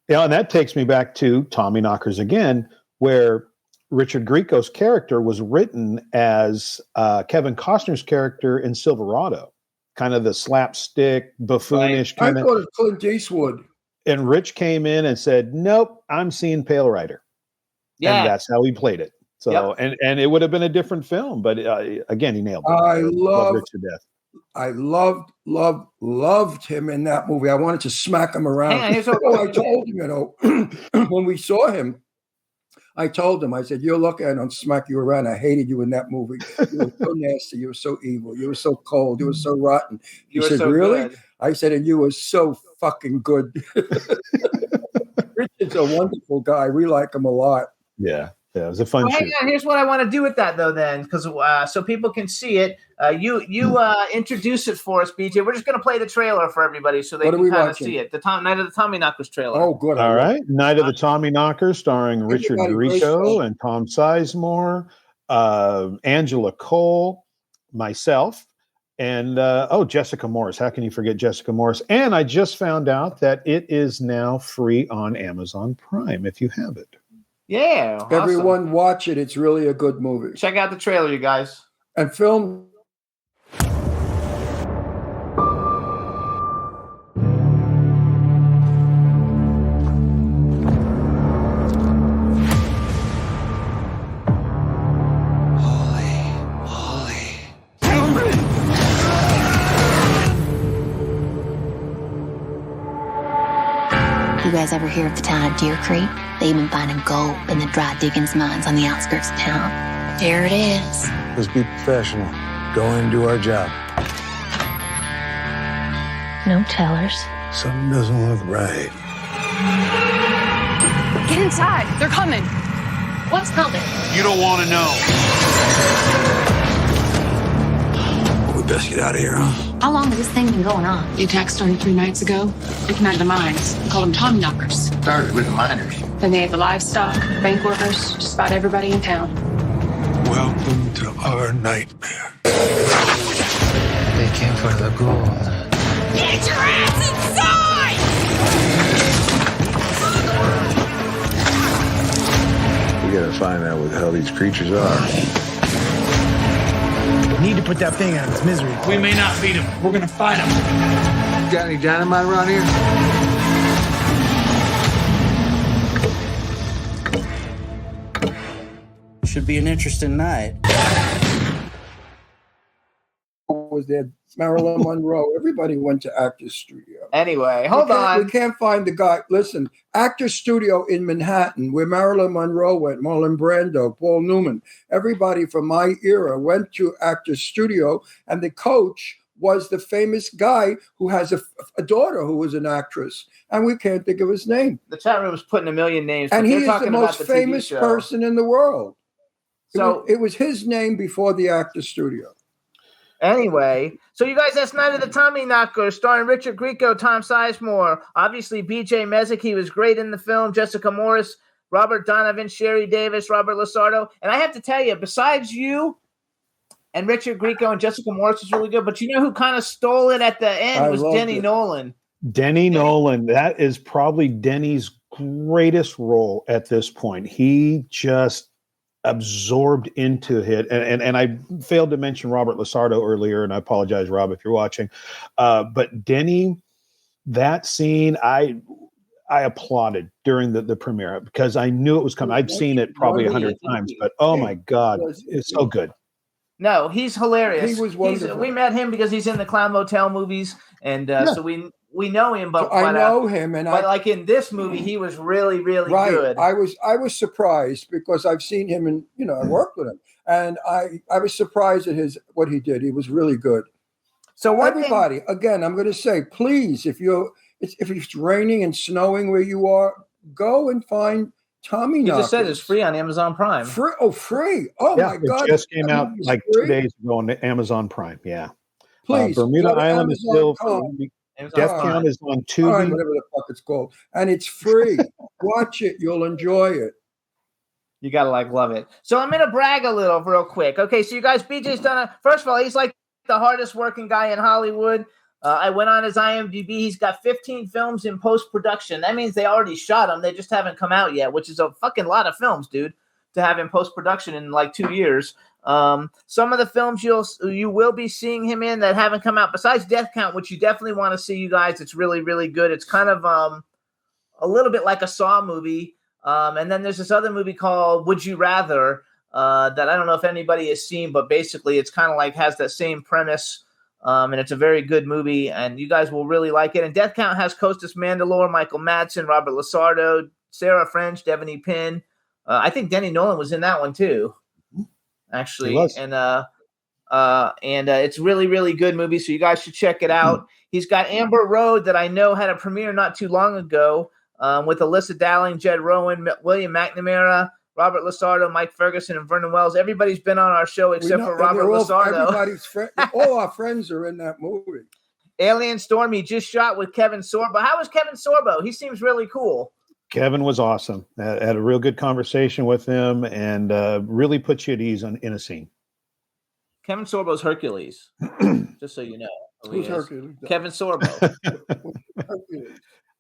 Yeah, and that takes me back to Tommy Knockers again, where Richard Grieco's character was written as Kevin Costner's character in Silverado, kind of the slapstick, buffoonish I kind of. thought of Clint Eastwood. And Rich came in and said, "Nope, I'm seeing Pale Rider." Yeah. And that's how he played it. So, and it would have been a different film, but again, he nailed it. I love Rich to death. I loved him in that movie. I wanted to smack him around. Hang on, here's what I told him, when we saw him, I told him, I said, "You're lucky I don't smack you around. I hated you in that movie. You were so nasty. You were so evil. You were so cold. You were so rotten." He said, so "Really?" Good. I said, "And you were so fucking good." Richard's a wonderful guy. We like him a lot. Yeah. Yeah, it was a fun shoot. Hang on, here's what I want to do with that though, then, because so people can see it. You introduce it for us, BJ. We're just going to play the trailer for everybody so they can kind of see it. The Night of the Tommy Knockers trailer. Oh, good. All right, Night of the Tommy Knockers, starring Richard Grieco and Tom Sizemore, Angela Cole, myself, and Jessica Morris. How can you forget Jessica Morris? And I just found out that it is now free on Amazon Prime if you have it. Yeah. Awesome. Everyone watch it. It's really a good movie. Check out the trailer, you guys. And film. You guys ever hear of the town of Deer Creek? They've been finding gold in the dry diggings mines on the outskirts of town. There it is. Let's be professional. Go in and do our job. No tellers. Something doesn't look right. Get inside. They're coming. What's coming? You don't want to know. We best get out of here, huh? How long has this thing been going on? The attack started 3 nights ago. They came out of the mines. They called them Tommy Knockers. Started with the miners. Then they had the livestock, bank workers, just about everybody in town. Welcome to our nightmare. They came for the gold. Get your ass inside! We gotta find out what the hell these creatures are. We need to put that thing out of its misery. We may not beat him. We're gonna fight him. Got any dynamite around here? Should be an interesting night. Was there Marilyn Monroe? Everybody went to Actors Studio. Anyway, hold on. We can't find the guy. Listen, Actors Studio in Manhattan, where Marilyn Monroe went, Marlon Brando, Paul Newman. Everybody from my era went to Actors Studio, and the coach was the famous guy who has a daughter who was an actress, and we can't think of his name. The chat room is putting a million names. And he is the most famous person in the world. So it was his name before the Actors Studio. Anyway, so you guys, that's Night of the Tommy Knockers, starring Richard Grieco, Tom Sizemore, obviously Bj Mezek, he was great in the film, Jessica Morris, Robert Donavan, Sherry Davis, Robert Lasardo. And I have to tell you, besides you and Richard Grieco and Jessica Morris was really good, but you know who kind of stole it at the end was Denny Nolan. Denny Nolan, that is probably Denny's greatest role at this point. He just absorbed into it, and I failed to mention Robert Lasardo earlier, and I apologize, Rob, if you're watching. But Denny, that scene, I applauded during the premiere because I knew it was coming. I'd seen it probably 100 times, but oh my God, it's so good. No, he's hilarious. He was wonderful. We met him because he's in the Clown Motel movies, and so we know him. But I know him, and like in this movie, he was really, really good. I was surprised because I've seen him, and I worked with him, and I was surprised at what he did. He was really good. So everybody, again, I'm going to say, please, if it's raining and snowing where you are, go and find Tommy Knockers. You just said it's free on Amazon Prime. Free? Oh, my God! It just came out like 2 days ago on Amazon Prime. Yeah, please. Bermuda Island is still. Death Count is on Tubi. Whatever the fuck it's called, and it's free. Watch it; you'll enjoy it. You gotta love it. So I'm gonna brag a little real quick. Okay, so you guys, BJ's done. First of all, he's like the hardest working guy in Hollywood. I went on his IMDb. He's got 15 films in post-production. That means they already shot them. They just haven't come out yet, which is a fucking lot of films, dude, to have in post-production in like 2 years. Some of the films you will be seeing him in that haven't come out, besides Death Count, which you definitely want to see, you guys. It's really, really good. It's kind of a little bit like a Saw movie. And then there's this other movie called Would You Rather that I don't know if anybody has seen, but basically it's kind of like has that same premise. And it's a very good movie, and you guys will really like it. And Death Count has Costas Mandylor, Michael Madsen, Robert Lasardo, Sarah French, Devaney Pinn. I think Denny Nolan was in that one too, actually. And it's really, really good movie, so you guys should check it out. He's got Amber Road that I know had a premiere not too long ago with Alyssa Dowling, Jed Rowan, William McNamara, Robert Lasardo, Mike Ferguson, and Vernon Wells. Everybody's been on our show except for Robert Lasardo. Everybody's all our friends are in that movie. Alien Storm, he just shot with Kevin Sorbo. How was Kevin Sorbo? He seems really cool. Kevin was awesome. Had a real good conversation with him and really put you at ease in a scene. Kevin Sorbo's Hercules, just so you know. Who's Hercules? Kevin Sorbo.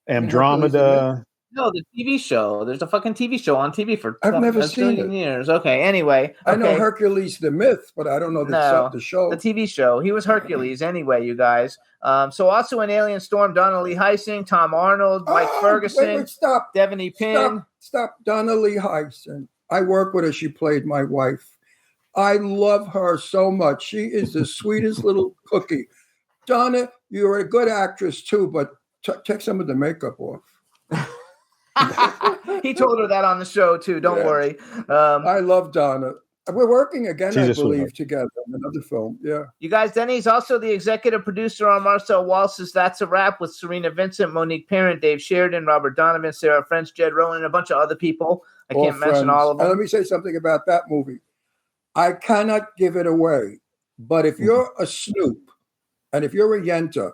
Andromeda. No, the TV show. There's a fucking TV show on TV for I've never seen it. Years. Okay, anyway. I know Hercules the myth, but I don't know the show. The TV show. He was Hercules anyway, you guys. So also in Alien Storm, Donna Lee Heising, Tom Arnold, Mike Ferguson, wait, stop. Devaney Pinn. Stop. Donna Lee Heising. I work with her. She played my wife. I love her so much. She is the sweetest little cookie. Donna, you're a good actress too, but take some of the makeup off. He told her that on the show too. Don't worry. I love Donna. We're working again, I believe, together on another film. Yeah. You guys, then he's also the executive producer on Marcel Wallace's That's a Wrap with Serena Vincent, Monique Parent, Dave Sheridan, Robert Donavan, Sarah French, Jed Rowan, and a bunch of other people. I can't mention all of them. Let me say something about that movie. I cannot give it away, but if you're a snoop and if you're a yenta,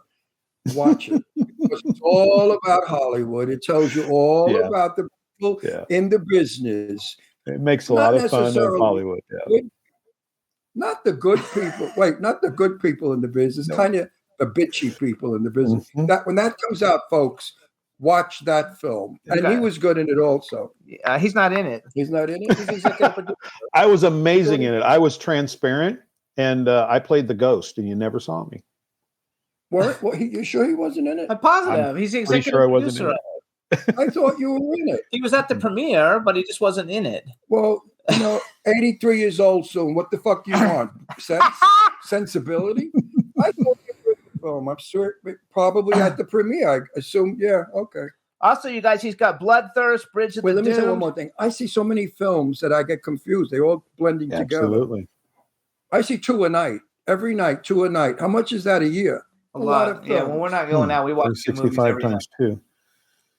watch it. Because it's all about Hollywood. It tells you all about the people in the business. It makes a lot of fun of Hollywood. Yeah. Not the good people. Wait, not the good people in the business. No. Kind of the bitchy people in the business. Mm-hmm. That when that comes out, folks, watch that film. And he was good in it also. He's not in it. He's not in it. He's I was amazing in it. I was transparent, and I played the ghost, and you never saw me. You sure he wasn't in it? I'm positive. He's the executive producer. I thought you were in it. He was at the premiere, but he just wasn't in it. Well, 83 years old soon. What the fuck you want? Sensibility? I thought you were in the film. I'm sure probably at the premiere. I assume. Yeah. Okay. Also, you guys, he's got Bloodthirst, Bridge of the Doomed. Let me say one more thing. I see so many films that I get confused. They're all blending together. Absolutely. I see 2 a night. Every night, 2 a night. How much is that a year? A lot of films. Yeah, when we're not going out, we watch 65 times 2.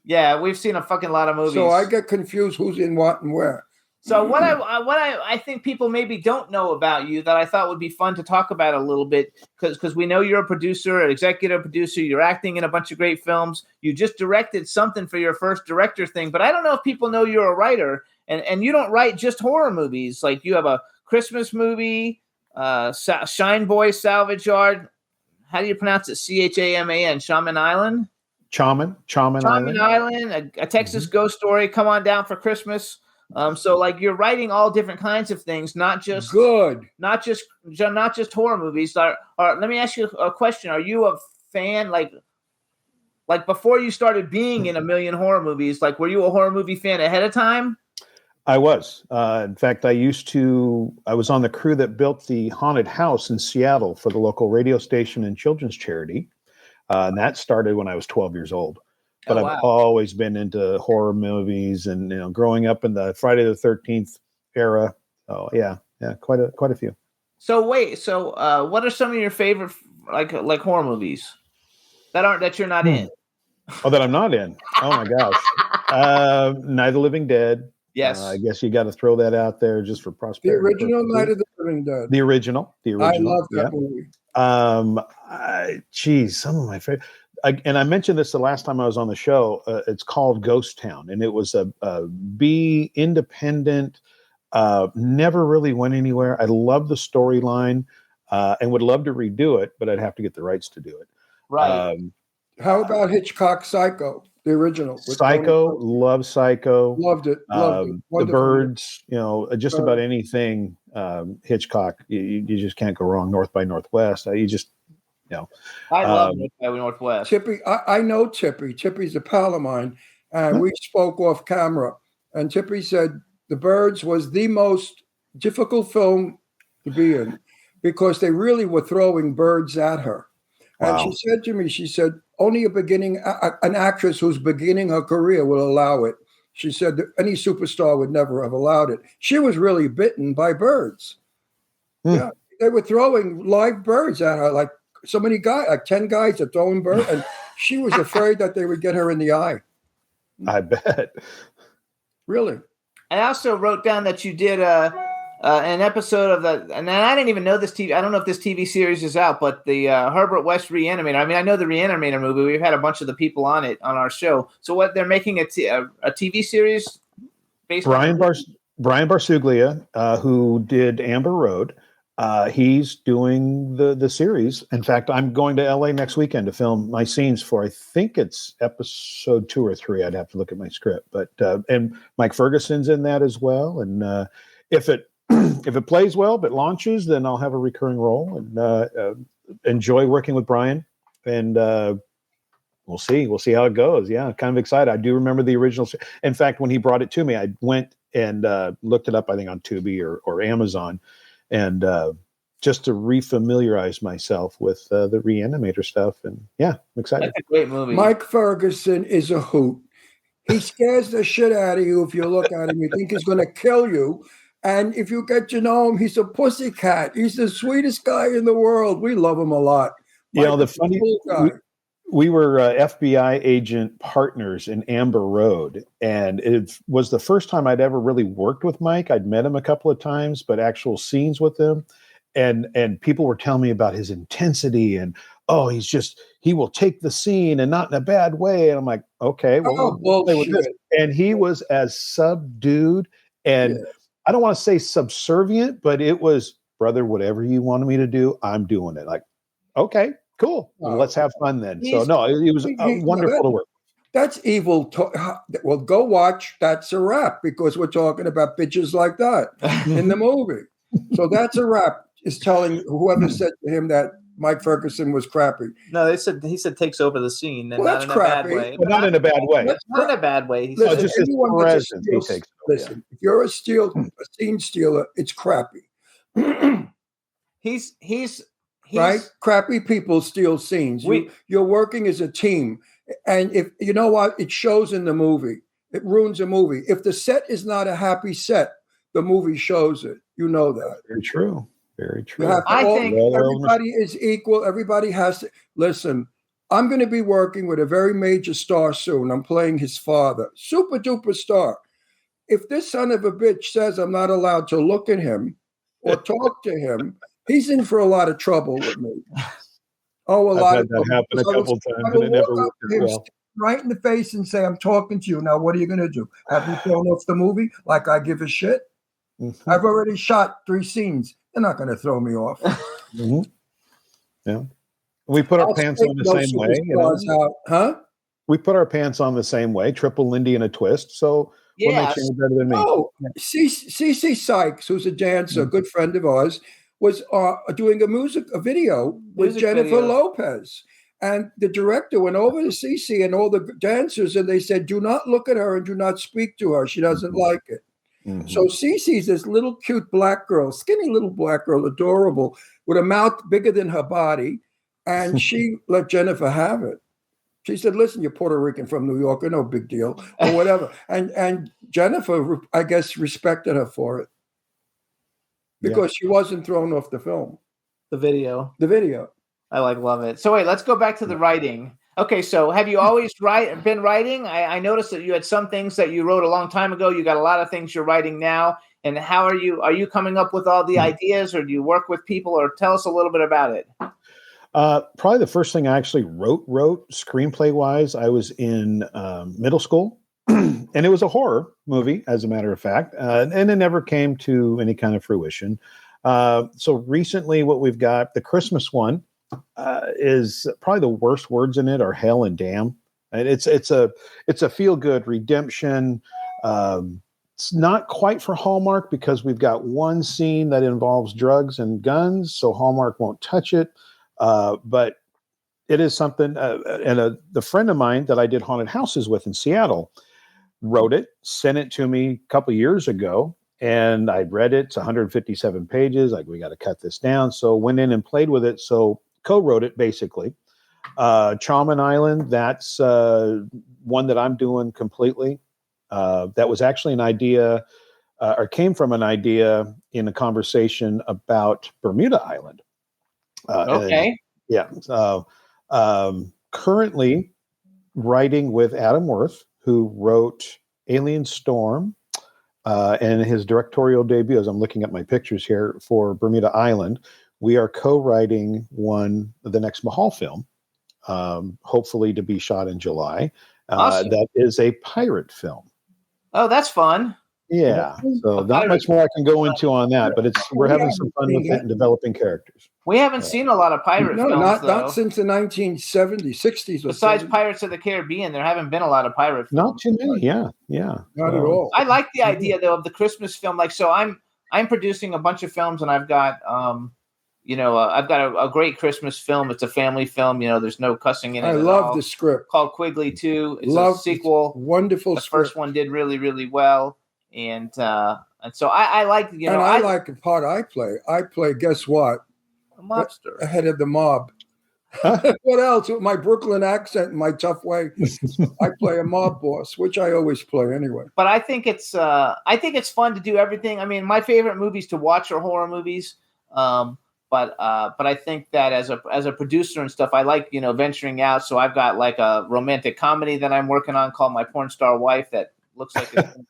Yeah, we've seen a fucking lot of movies. So I get confused who's in what and where. So what I think people maybe don't know about you that I thought would be fun to talk about a little bit, because we know you're a producer, an executive producer, you're acting in a bunch of great films. You just directed something for your first director thing, but I don't know if people know you're a writer, and you don't write just horror movies. Like you have a Christmas movie, Shine Boy Salvage Yard. How do you pronounce it? Chaman? Shaman Island? Chaman Island, a Texas ghost story. Come on down for Christmas. So like you're writing all different kinds of things, not just horror movies. Let me ask you a question. Are you a fan? Like before you started being in a million horror movies, like were you a horror movie fan ahead of time? I was. In fact, I was on the crew that built the haunted house in Seattle for the local radio station and children's charity. And that started when I was 12 years old. But I've always been into horror movies and, growing up in the Friday the 13th era. Oh yeah, quite a few. So wait, what are some of your favorite like horror movies that you're not in? Oh, that I'm not in. Oh my gosh. Night of the Living Dead. Yes. I guess you got to throw that out there just for prosperity. The original Night of the Living Dead. The original. I love that movie. Some of my favorite. And I mentioned this the last time I was on the show. It's called Ghost Town, and it was a B independent. Never really went anywhere. I love the storyline, and would love to redo it, but I'd have to get the rights to do it. Right. How about Hitchcock Psycho, the original? Psycho, love Psycho. Loved it. The Birds, just about anything Hitchcock, you just can't go wrong. North by Northwest. I love North by Northwest. Tippy, I know Tippy. Tippy's a pal of mine. And we spoke off camera. And Tippy said The Birds was the most difficult film to be in because they really were throwing birds at her. Wow. And she said to me, only an actress who's beginning her career will allow it. She said that any superstar would never have allowed it. She was really bitten by birds. Yeah, they were throwing live birds at her, like so many guys, like 10 guys are throwing birds, and she was afraid that they would get her in the eye. I bet. Really? I also wrote down that you did an episode of and I didn't even know this TV. I don't know if this TV series is out, but the Herbert West Reanimator. I mean, I know the Reanimator movie. We've had a bunch of the people on it on our show. So what they're making a TV series based on Brian Barsuglia, who did Amber Road. He's doing the series. In fact, I'm going to LA next weekend to film my scenes for, I think it's episode 2 or 3. I'd have to look at my script, but and Mike Ferguson's in that as well. And if it plays well, if it launches, then I'll have a recurring role and enjoy working with Brian. And we'll see how it goes. Yeah, kind of excited. I do remember the original. In fact, when he brought it to me, I went and looked it up, I think on Tubi or Amazon. And just to refamiliarize myself with the Reanimator stuff. And yeah, I'm excited. That's a great movie. Mike Ferguson is a hoot. He scares the shit out of you if you look at him. You think he's going to kill you. And if you get to know him, he's a pussycat. He's the sweetest guy in the world. We love him a lot. The funny we were FBI agent partners in Amber Road, and it was the first time I'd ever really worked with Mike. I'd met him a couple of times, but actual scenes with him, and people were telling me about his intensity and he will take the scene and not in a bad way. And I'm like, okay, well, we'll play with this. And he was as subdued and I don't want to say subservient, but it was, brother, whatever you wanted me to do, I'm doing it. Like, okay. Cool. Well, let's have fun then. So no, it was wonderful to work. That's evil. Well, go watch That's a Wrap because we're talking about bitches like that in the movie. So That's a Wrap is telling whoever said to him that Mike Ferguson was crappy. No, he said takes over the scene. And that's crappy. But not in a bad way. Not in a bad way. Listen, just his presence he takes over. Listen, if you're a scene stealer, it's crappy. He's right? Crappy people steal scenes. You're working as a team. And if you know what, it shows in the movie. It ruins a movie. If the set is not a happy set, the movie shows it. You know that. Very true. Very true. I think everybody is equal. Everybody has to listen. I'm going to be working with a very major star soon. I'm playing his father. Super duper star. If this son of a bitch says I'm not allowed to look at him or talk to him, he's in for a lot of trouble with me. Oh, I've had that happen a couple times, and it never worked as well. Right in the face and say, I'm talking to you. Now, what are you going to do? Have me thrown off the movie like I give a shit? Mm-hmm. I've already shot 3 scenes. They're not going to throw me off. Mm-hmm. Yeah. We put our pants on the same way. Huh? We put our pants on the same way. Triple Lindy and a twist. So what makes you better than me? Oh, Cece Sykes, who's a dancer, a good friend of ours, was doing a video with Jennifer Lopez. And the director went over to Cece and all the dancers, and they said, do not look at her and do not speak to her. She doesn't like it. Mm-hmm. So Cece's this little cute black girl, skinny little black girl, adorable, with a mouth bigger than her body. And she let Jennifer have it. She said, listen, you're Puerto Rican from New York, no big deal, or whatever. And Jennifer, I guess, respected her for it. Because she wasn't thrown off the film. The video. I love it. So wait, let's go back to the writing. Okay, so have you always been writing? I noticed that you had some things that you wrote a long time ago. You got a lot of things you're writing now. And how are you coming up with all the ideas, or do you work with people, or tell us a little bit about it? Probably the first thing I actually wrote screenplay wise, I was in middle school. And it was a horror movie, as a matter of fact, and it never came to any kind of fruition. So recently what we've got, the Christmas one, is probably the worst words in it are hell and damn. And it's a feel good redemption. It's not quite for Hallmark because we've got one scene that involves drugs and guns, so Hallmark won't touch it. But it is something. The friend of mine that I did haunted houses with in Seattle wrote it, sent it to me a couple years ago, and I read it. It's 157 pages. Like, we got to cut this down. So went in and played with it. So co-wrote it basically. Chalman Island, that's one that I'm doing completely. That was actually an idea, or came from an idea in a conversation about Bermuda Island. Okay. Currently writing with Adam Worth, who wrote Alien Storm, and his directorial debut, as I'm looking at my pictures here, for Bermuda Island. We are co-writing the next Mahal film, hopefully to be shot in July. Awesome. That is a pirate film. Oh, that's fun. Yeah. So not much more I can go into on that, but we're having some fun with it and developing characters. We haven't seen a lot of pirate films, not since the 1970s, 60s. Besides 70s. Pirates of the Caribbean, there haven't been a lot of pirate films. Not too many. Yeah. Not at all. I like the idea though of the Christmas film. Like, so I'm producing a bunch of films, and I've got I've got a great Christmas film. It's a family film. There's no cussing in it. I love the script. Called Quigley 2. It's a sequel. Wonderful. The first one did really, really well, and so I like I like the part I play. I play. Guess what? A mobster. Head of the mob. What else? With my Brooklyn accent and my tough way, I play a mob boss, which I always play anyway. But I think it's fun to do everything. I mean, my favorite movies to watch are horror movies. But I think that as a producer and stuff, I like venturing out. So I've got like a romantic comedy that I'm working on called My Porn Star Wife that looks like it's gonna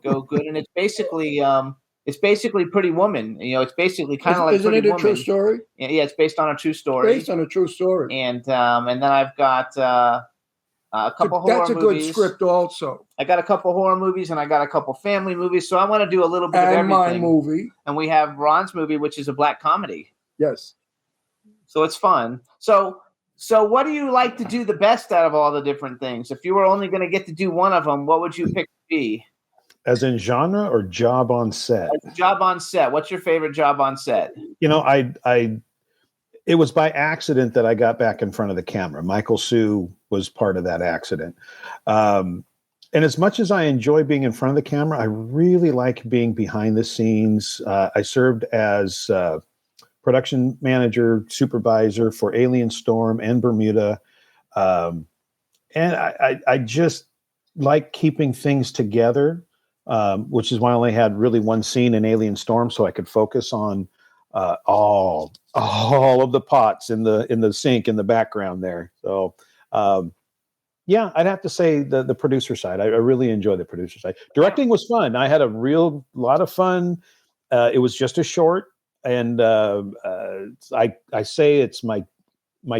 go good, and it's basically Pretty Woman. It's basically kind of like Isn't Pretty it a Woman. true story? Yeah, it's based on a true story. Based on a true story. And then I've got a couple horror movies. That's a good script also. I got a couple horror movies and I got a couple family movies. So I want to do a little bit of everything. And my movie. And we have Ron's movie, which is a black comedy. Yes. So it's fun. So what do you like to do the best out of all the different things? If you were only going to get to do one of them, what would you pick to be? As in genre or job on set? Job on set. What's your favorite job on set? It was by accident that I got back in front of the camera. Michael Sue was part of that accident. And as much as I enjoy being in front of the camera, I really like being behind the scenes. I served as production manager, supervisor for Alien Storm and Bermuda. And I just like keeping things together, which is why I only had really one scene in Alien Storm, so I could focus on all of the pots in the sink in the background there. So, yeah, I'd have to say the producer side. I really enjoy the producer side. Directing was fun. I had a lot of fun. It was just a short, and I say it's my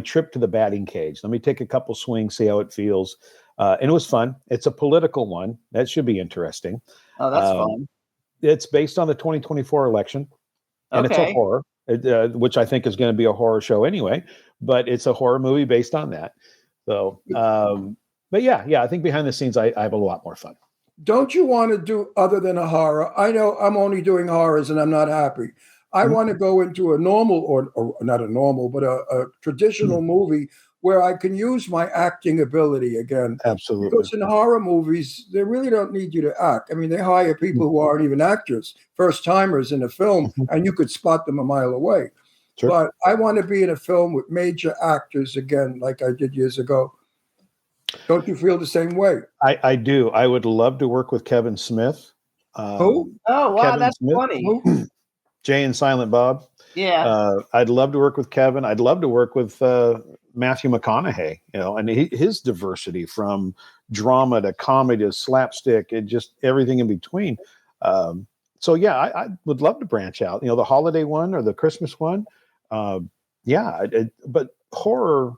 trip to the batting cage. Let me take a couple swings, see how it feels. And it was fun. It's a political one. That should be interesting. Oh, that's fun. It's based on the 2024 election. And It's a horror, which I think is going to be a horror show anyway, but it's a horror movie based on that. So, but yeah, I think behind the scenes, I have a lot more fun. Don't you want to do other than a horror? I know I'm only doing horrors and I'm not happy. I want to go into a normal or not a normal, but a traditional movie where I can use my acting ability again. Absolutely. Because in horror movies, they really don't need you to act. I mean, they hire people who aren't even actors, first timers in a film, and you could spot them a mile away. Sure. But I want to be in a film with major actors again, like I did years ago. Don't you feel the same way? I do. I would love to work with Kevin Smith. Who? Oh, wow, Kevin that's Smith. funny. Who? Jay and Silent Bob. Yeah. I'd love to work with Kevin. I'd love to work with Matthew McConaughey, and his diversity from drama to comedy to slapstick and just everything in between. So yeah, I would love to branch out, the holiday one or the Christmas one. But horror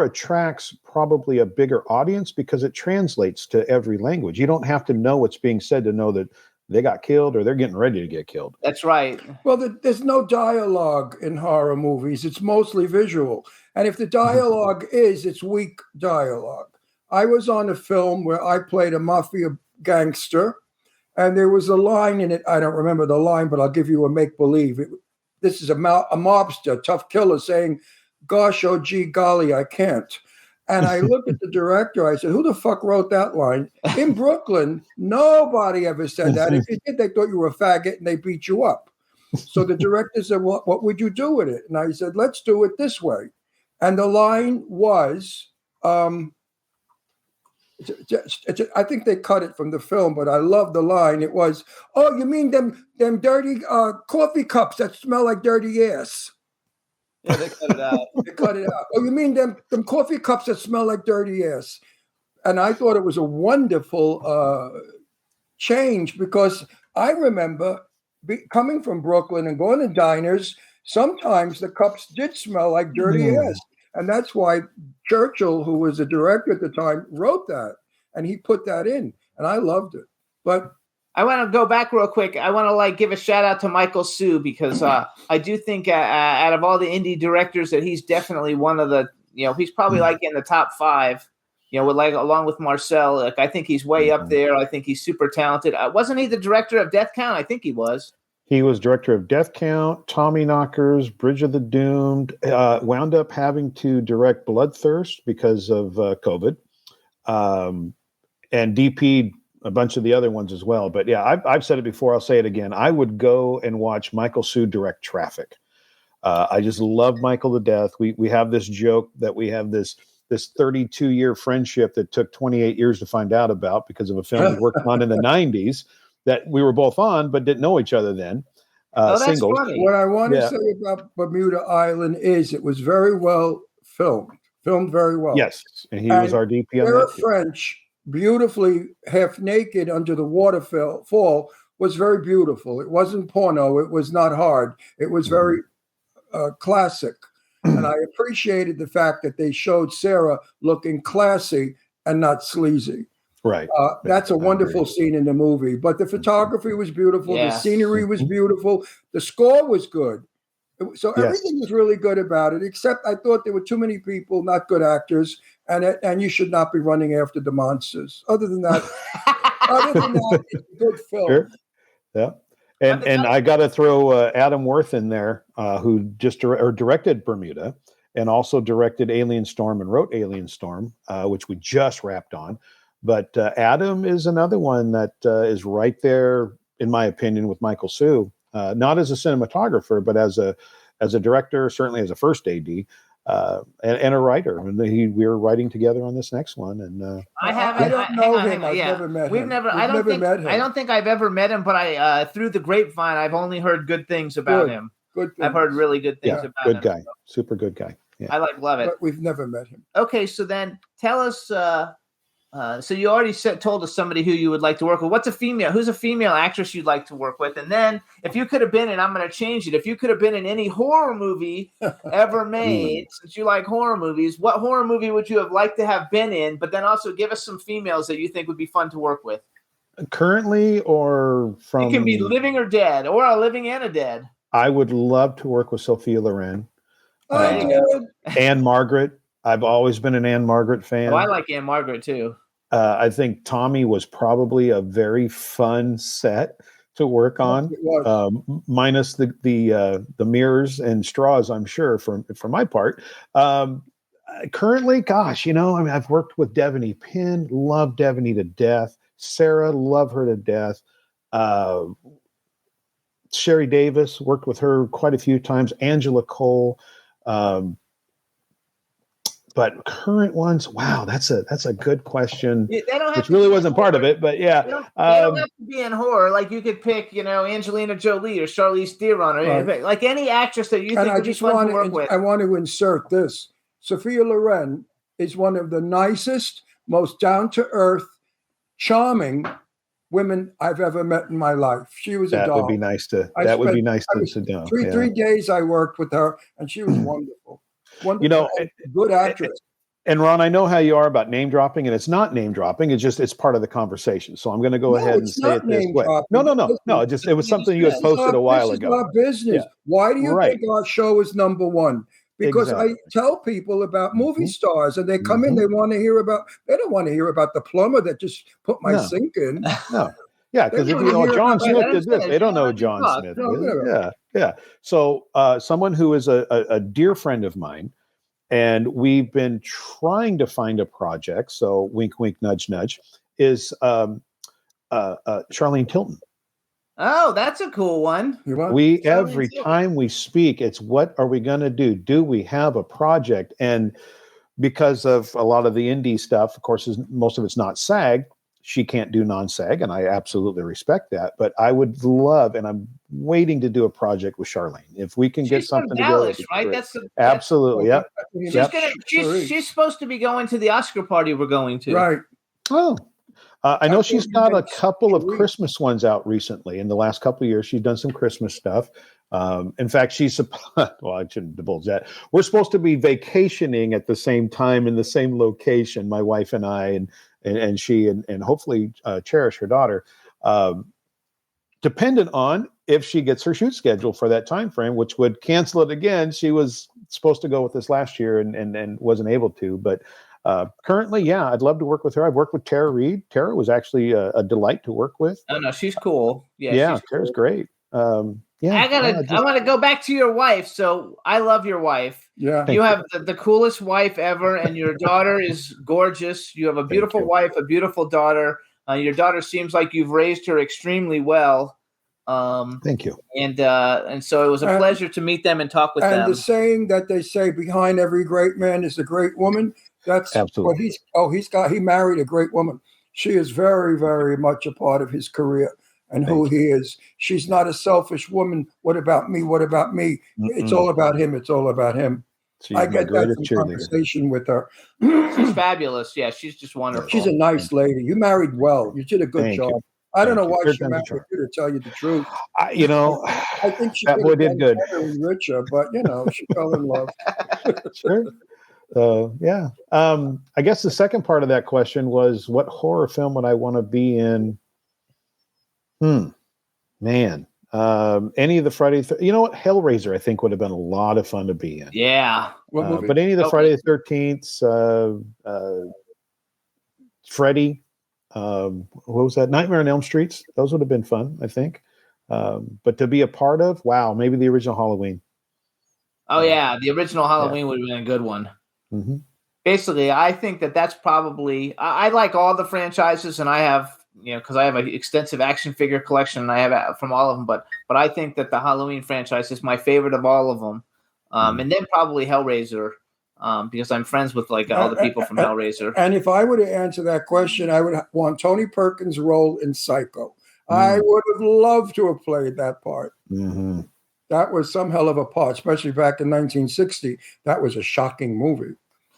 attracts probably a bigger audience because it translates to every language. You don't have to know what's being said to know that they got killed or they're getting ready to get killed. That's right. Well, there's no dialogue in horror movies. It's mostly visual. And if the dialogue it's weak dialogue. I was on a film where I played a mafia gangster, and there was a line in it. I don't remember the line, but I'll give you a make-believe. This is a mobster, tough killer, saying, "Gosh, oh, gee, golly, I can't." And I looked at the director. I said, "Who the fuck wrote that line?" In Brooklyn, nobody ever said that. If you did, they thought you were a faggot and they beat you up. So the director said, "Well, what would you do with it?" And I said, "Let's do it this way." And the line was, I think they cut it from the film, but I love the line. It was, "Oh, you mean them dirty coffee cups that smell like dirty ass?" Yeah, they cut it out. They cut it out. "Oh, you mean them coffee cups that smell like dirty ass?" And I thought it was a wonderful change, because I remember coming from Brooklyn and going to diners. Sometimes the cups did smell like dirty ass. And that's why Churchill, who was the director at the time, wrote that. And he put that in. And I loved it. But I want to go back real quick. I want to give a shout out to Michael Sue, because I do think out of all the indie directors that he's definitely one of the, he's probably in the top 5, along with Marcel. I think he's way up there. I think he's super talented. Wasn't he the director of Death Count? I think he was. He was director of Death Count, Tommy Knockers, Bridge of the Doomed, wound up having to direct Bloodthirst because of COVID, and DP'd a bunch of the other ones as well. But yeah, I've said it before. I'll say it again. I would go and watch Michael Sue direct Traffic. I just love Michael to death. We have this joke that we have this 32-year friendship that took 28 years to find out about because of a film we worked on in the 90s that we were both on but didn't know each other then. That's singles. funny. what I want to say about Bermuda Island is it was very well filmed very well. Yes, and he was our DP on Sarah that. French, beautifully half naked under the waterfall, was very beautiful. It wasn't porno. It was not hard. It was very classic. And I appreciated the fact that they showed Sarah looking classy and not sleazy. Right. That's a wonderful scene in the movie. But the photography was beautiful. Yes. The scenery was beautiful. The score was good. So everything was really good about it, except I thought there were too many people, not good actors, and you should not be running after the monsters. Other than that, it's a good film. Sure. Yeah. And I got to throw Adam Worth in there, who just directed Bermuda and also directed Alien Storm and wrote Alien Storm, which we just wrapped on. But Adam is another one that is right there, in my opinion, with Michael Sue, not as a cinematographer, but as a director, certainly as a first AD, and a writer. And we were writing together on this next one. And I don't know him. I've never met him. I don't think I've ever met him, but I through the grapevine, I've only heard good things about him. Good things. I've heard really good things about him. Good guy, super good guy. Yeah. I love it. But we've never met him. Okay, so then tell us. So you already told us somebody who you would like to work with. Who's a female actress you'd like to work with? And then if you could have been in, I'm going to change it. If you could have been in any horror movie ever made, since you like horror movies, what horror movie would you have liked to have been in? But then also give us some females that you think would be fun to work with. Currently or from... It can be living or dead, or a living and a dead. I would love to work with Sophia Loren. Anne Margaret. I've always been an Anne Margaret fan. Oh, I like Anne Margaret too. I think Tommy was probably a very fun set to work on, minus the mirrors and straws, I'm sure, for my part. Currently, gosh, I've worked with Devaney Penn, love Devaney to death. Sarah, love her to death. Sherry Davis, worked with her quite a few times. Angela Cole. But current ones, wow, that's a good question, which really wasn't part of it. But yeah, they don't have to be in horror. Like you could pick, Angelina Jolie or Charlize Theron, or like any actress that you think would be fun to work with. I want to insert this: Sophia Loren is one of the nicest, most down-to-earth, charming women I've ever met in my life. She was a doll. That would be nice to sit down. 3 days I worked with her, and she was wonderful. Wonderful, good actress. And Ron, I know how you are about name dropping, and it's not name dropping. It's part of the conversation. So I'm going to go ahead and say it this way. No. It was something you had posted a while ago. This is our business. Yeah. Why do you think our show is number one? Because I tell people about movie stars, and they come in. They want to hear about. They don't want to hear about the plumber that just put my sink in. No. Yeah, because if you know John Smith did this, they don't know who John Smith is. Yeah. So someone who is a dear friend of mine, and we've been trying to find a project. So wink, wink, nudge, nudge, is Charlene Tilton. Oh, that's a cool one. Every time we speak, it's what are we going to do? Do we have a project? And because of a lot of the indie stuff, of course, most of it's not SAG. She can't do non-SAG, and I absolutely respect that. But I would love, and I'm waiting to do a project with Charlene. If we can get something Dallas, together, right? Absolutely, yep. She's supposed to be going to the Oscar party we're going to. Right. Oh, I know she's got a couple of Christmas ones out recently. In the last couple of years, she's done some Christmas stuff. In fact, well, I shouldn't divulge that. We're supposed to be vacationing at the same time in the same location, my wife and I, and she, and hopefully Cherish, her daughter, dependent on if she gets her shoot schedule for that time frame, which would cancel it again. She was supposed to go with this last year and wasn't able to. But currently, yeah, I'd love to work with her. I've worked with Tara Reid. Tara was actually a delight to work with. Oh, no, she's cool. Yeah, Tara's great. I want to go back to your wife. So I love your wife. Yeah. You have the coolest wife ever, and your daughter is gorgeous. You have a beautiful wife, a beautiful daughter. Your daughter seems like you've raised her extremely well. Thank you. And so it was a pleasure to meet them and talk with them. And the saying that they say behind every great man is a great woman. That's absolutely what he married a great woman. She is very, very much a part of his career and who he is. She's not a selfish woman. What about me? What about me? It's all about him. It's all about him. I get that from conversation with her. She's fabulous. Yeah, she's just wonderful. She's a nice lady. You married well. You did a good job. I don't know why she married you, to tell you the truth. I think she that boy did good. Richer, but she fell in love. Sure. Yeah. I guess the second part of that question was, what horror film would I want to be in? Man. Any of the Friday, you know what? Hellraiser, I think, would have been a lot of fun to be in. Yeah. But any of the Friday the 13th, Freddy, what was that? Nightmare on Elm Streets. Those would have been fun, I think. But to be a part of, wow, maybe the original Halloween. Oh, yeah. The original Halloween would have been a good one. Mm-hmm. Basically, I think that's probably, I like all the franchises, and I have, because I have an extensive action figure collection, and I have from all of them. But I think that the Halloween franchise is my favorite of all of them. And then probably Hellraiser, because I'm friends with all the people from Hellraiser. And if I were to answer that question, I would want Tony Perkins' role in Psycho. I would have loved to have played that part. Mm-hmm. That was some hell of a part, especially back in 1960. That was a shocking movie.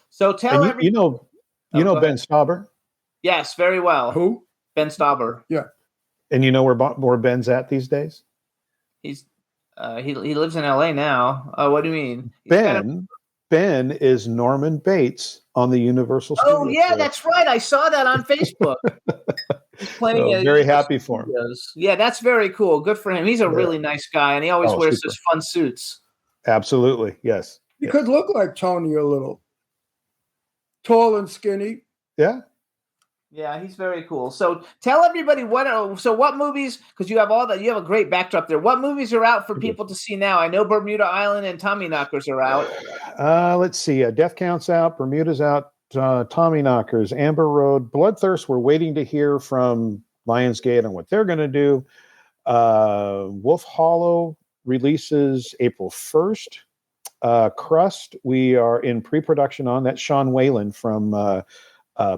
So tell you know Ben Stauber? Yes, very well. Who? Ben Stauber. Yeah. And you know where Ben's at these days? He's he lives in LA now. What do you mean? Ben is Norman Bates on the Universal Studios. Oh yeah, that's right. I saw that on Facebook. He's playing. Very happy for him. Yeah, that's very cool. Good for him. He's a really nice guy, and he always wears those fun suits. Absolutely, yes. He could look like Tony a little. Tall and skinny. Yeah. Yeah, he's very cool. So tell everybody what movies, because you have a great backdrop there. What movies are out for people to see now? I know Bermuda Island and Tommyknockers are out. Let's see. Death Count's out. Bermuda's out. Tommyknockers, Amber Road, Bloodthirst. We're waiting to hear from Lionsgate on what they're going to do. Wolf Hollow releases April 1st. Crust, we are in pre-production on. That's Sean Whalen from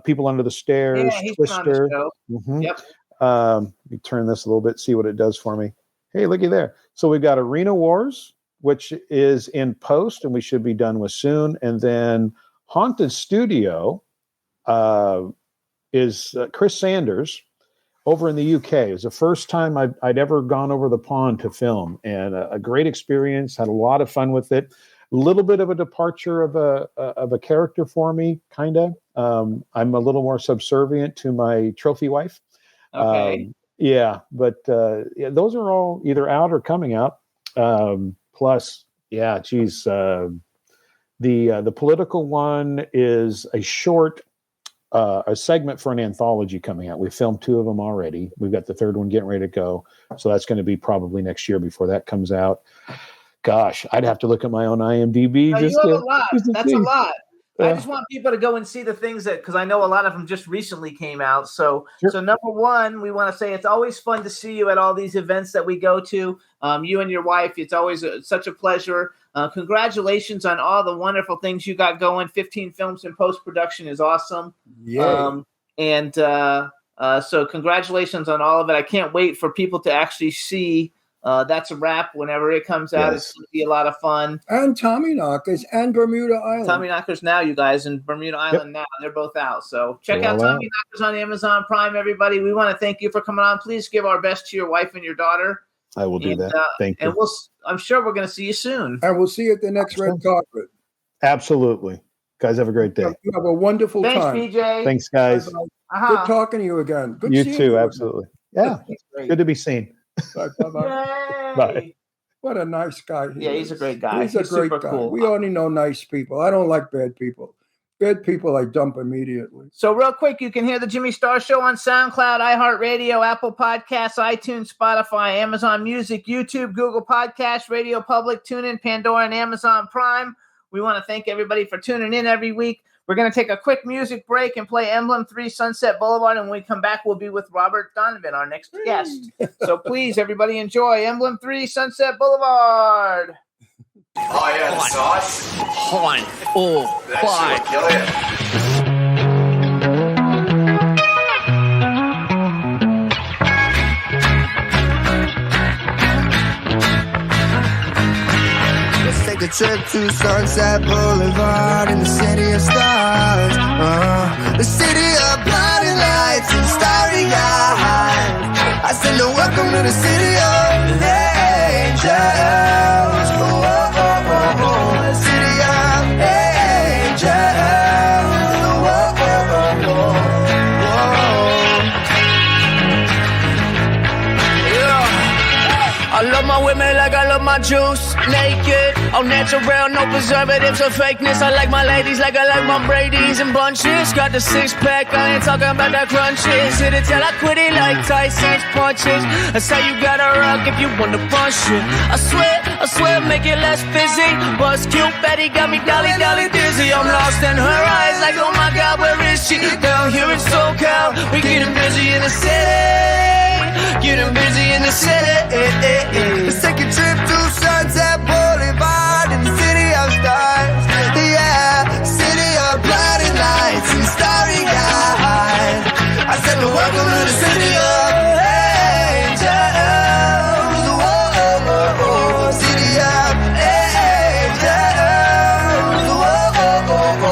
People Under the Stairs, Twister. Mm-hmm. Yep. Let me turn this a little bit, see what it does for me. Hey, looky there. So we've got Arena Wars, which is in post, and we should be done with soon. And then Haunted Studio is Chris Sanders over in the UK. It was the first time I'd ever gone over the pond to film, and a great experience. Had a lot of fun with it. little bit of a departure of a character for me, kind of. I'm a little more subservient to my trophy wife. Okay. But those are all either out or coming out. Plus, the political one is a short, a segment for an anthology coming out. We filmed 2 of them already. We've got the 3rd one getting ready to go. So that's going to be probably next year before that comes out. Gosh, I'd have to look at my own IMDb. No, you have a lot. That's a lot. Yeah. I just want people to go and see the things because I know a lot of them just recently came out. So number one, we want to say it's always fun to see you at all these events that we go to. You and your wife, it's always such a pleasure. Congratulations on all the wonderful things you got going. 15 films in post-production is awesome. Yeah. So congratulations on all of it. I can't wait for people to actually see That's a Wrap whenever it comes out. Yes. It's going to be a lot of fun. And Tommy Knockers and Bermuda Island. Tommy Knockers now, you guys, and Bermuda Island now. They're both out. So check out Tommy Knockers on Amazon Prime, everybody. We want to thank you for coming on. Please give our best to your wife and your daughter. I will do that. Thank you. And I'm sure we're going to see you soon. And we'll see you at the next red carpet. Absolutely. Guys, have a great day. You have a wonderful Thanks, time. BJ. Thanks, guys. Good talking to you again. Good You seeing too, you absolutely. Yeah. Good to be seen. Bye-bye. Bye. What a nice guy. He's a great guy. He's a great super guy. cool. We only know nice people. I don't like bad people. Bad people I dump immediately. So real quick, you can hear the Jimmy Star Show on SoundCloud, iHeartRadio, Apple Podcasts, iTunes, Spotify, Amazon Music, YouTube, Google Podcasts, Radio Public, TuneIn, Pandora, and Amazon Prime. We want to thank everybody for tuning in every week. We're going to take a quick music break and play Emblem 3 Sunset Boulevard. And when we come back, we'll be with Robert Donavan, our next guest. So please, everybody, enjoy Emblem 3 Sunset Boulevard. Oh, yeah, the sauce? Hon. Oh, That shit will kill you. Let's take a trip to Sunset Boulevard in the city of stars. The city of blinding lights and starry eyes. I said, no, welcome to the city of angels. Oh, oh, oh, oh, oh. The city of angels. Oh, oh, oh, oh, oh. I love my women like I love my juice. Naked, all natural, no preservatives or fakeness. I like my ladies like I like my Brady's and bunches. Got the 6-pack, I ain't talking about that crunches. Hit it till I quit it like Tyson's punches. That's how you gotta rock if you wanna punch it. I swear, make it less busy. Buzz cute, Betty got me dolly dizzy. I'm lost in her eyes like, oh my God, where is she? Down here in SoCal, we getting busy in the city. Getting busy in the city. Let's take a trip to Sunset Boulevard in the city of stars. Yeah, city of blinding lights and starry eyes. I said, no, welcome to the city of angels. Whoa, oh, oh, oh. City of angels. Whoa, oh, oh,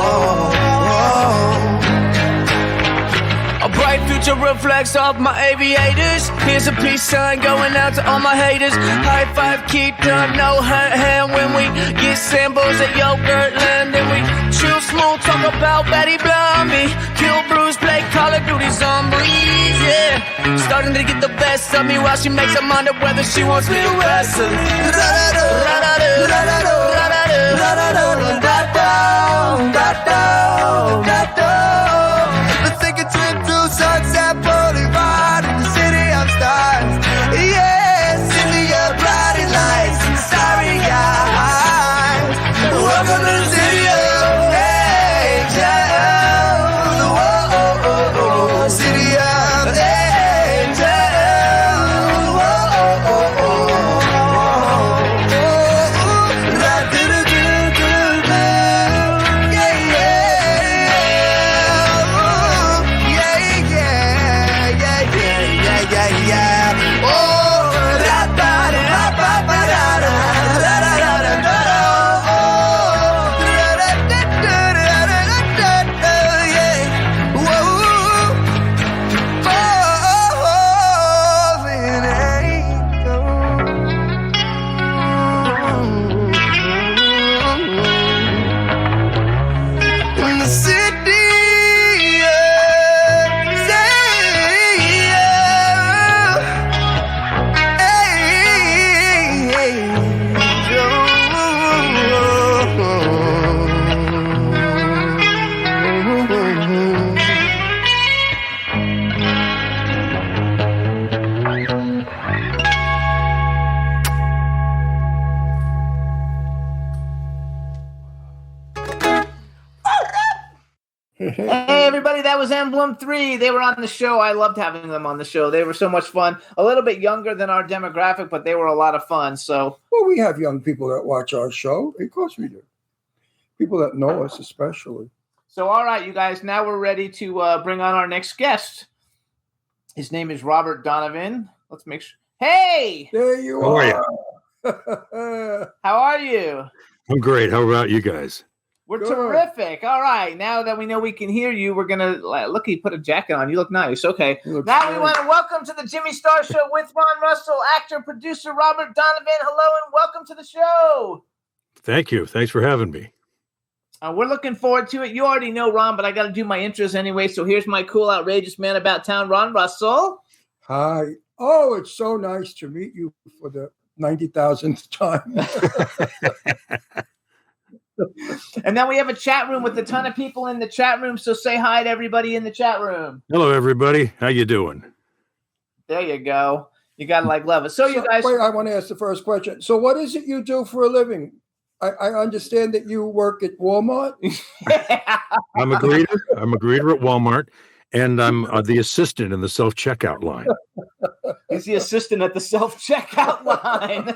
oh. A bright future reflects off my aviators. Here's a peace sign going out to all my haters. High five, keep done, no hurt hand when we get samples at Yogurtland. And we chill smooth, talk about Betty Blumby. Kill Bruce, play Call of Duty Zombies, yeah. Starting to get the best of me while she makes her mind up whether she wants me to wrestle. Let's take a trip to Sunset Boulevard in the city of stars. Yeah, city of blinding lights and starry eyes. Welcome to the city of angels. Whoa, oh, oh, oh. City of angels. Whoa, oh, oh, oh. Hey, everybody, that was Emblem 3. They were on the show. I loved having them on the show. They were so much fun. A little bit younger than our demographic, but they were a lot of fun. So, well, we have young people that watch our show. Of course we do. People that know us especially. So, all right, you guys, now we're ready to bring on our next guest. His name is Robert Donavan. Let's make sure. Hey! There you How are. How are you? I'm great. How about you guys? We're terrific. All right. Now that we know we can hear you, we're going to look, you put a jacket on. You look nice. Okay. Now we want to welcome to the Jimmy Star Show with Ron Russell, actor, producer Robert Donavan. Hello and welcome to the show. Thank you. Thanks for having me. We're looking forward to it. You already know Ron, but I got to do my intros anyway. So here's my cool, outrageous man about town, Ron Russell. Hi. Oh, it's so nice to meet you for the 90,000th time. And then we have a chat room with a ton of people in the chat room. So say hi to everybody in the chat room. Hello, everybody. How you doing? There you go. You got to love it. So you guys. Wait, I want to ask the first question. So what is it you do for a living? I understand that you work at Walmart. I'm a greeter. I'm a greeter at Walmart, and I'm the assistant in the self-checkout line. He's the assistant at the self-checkout line.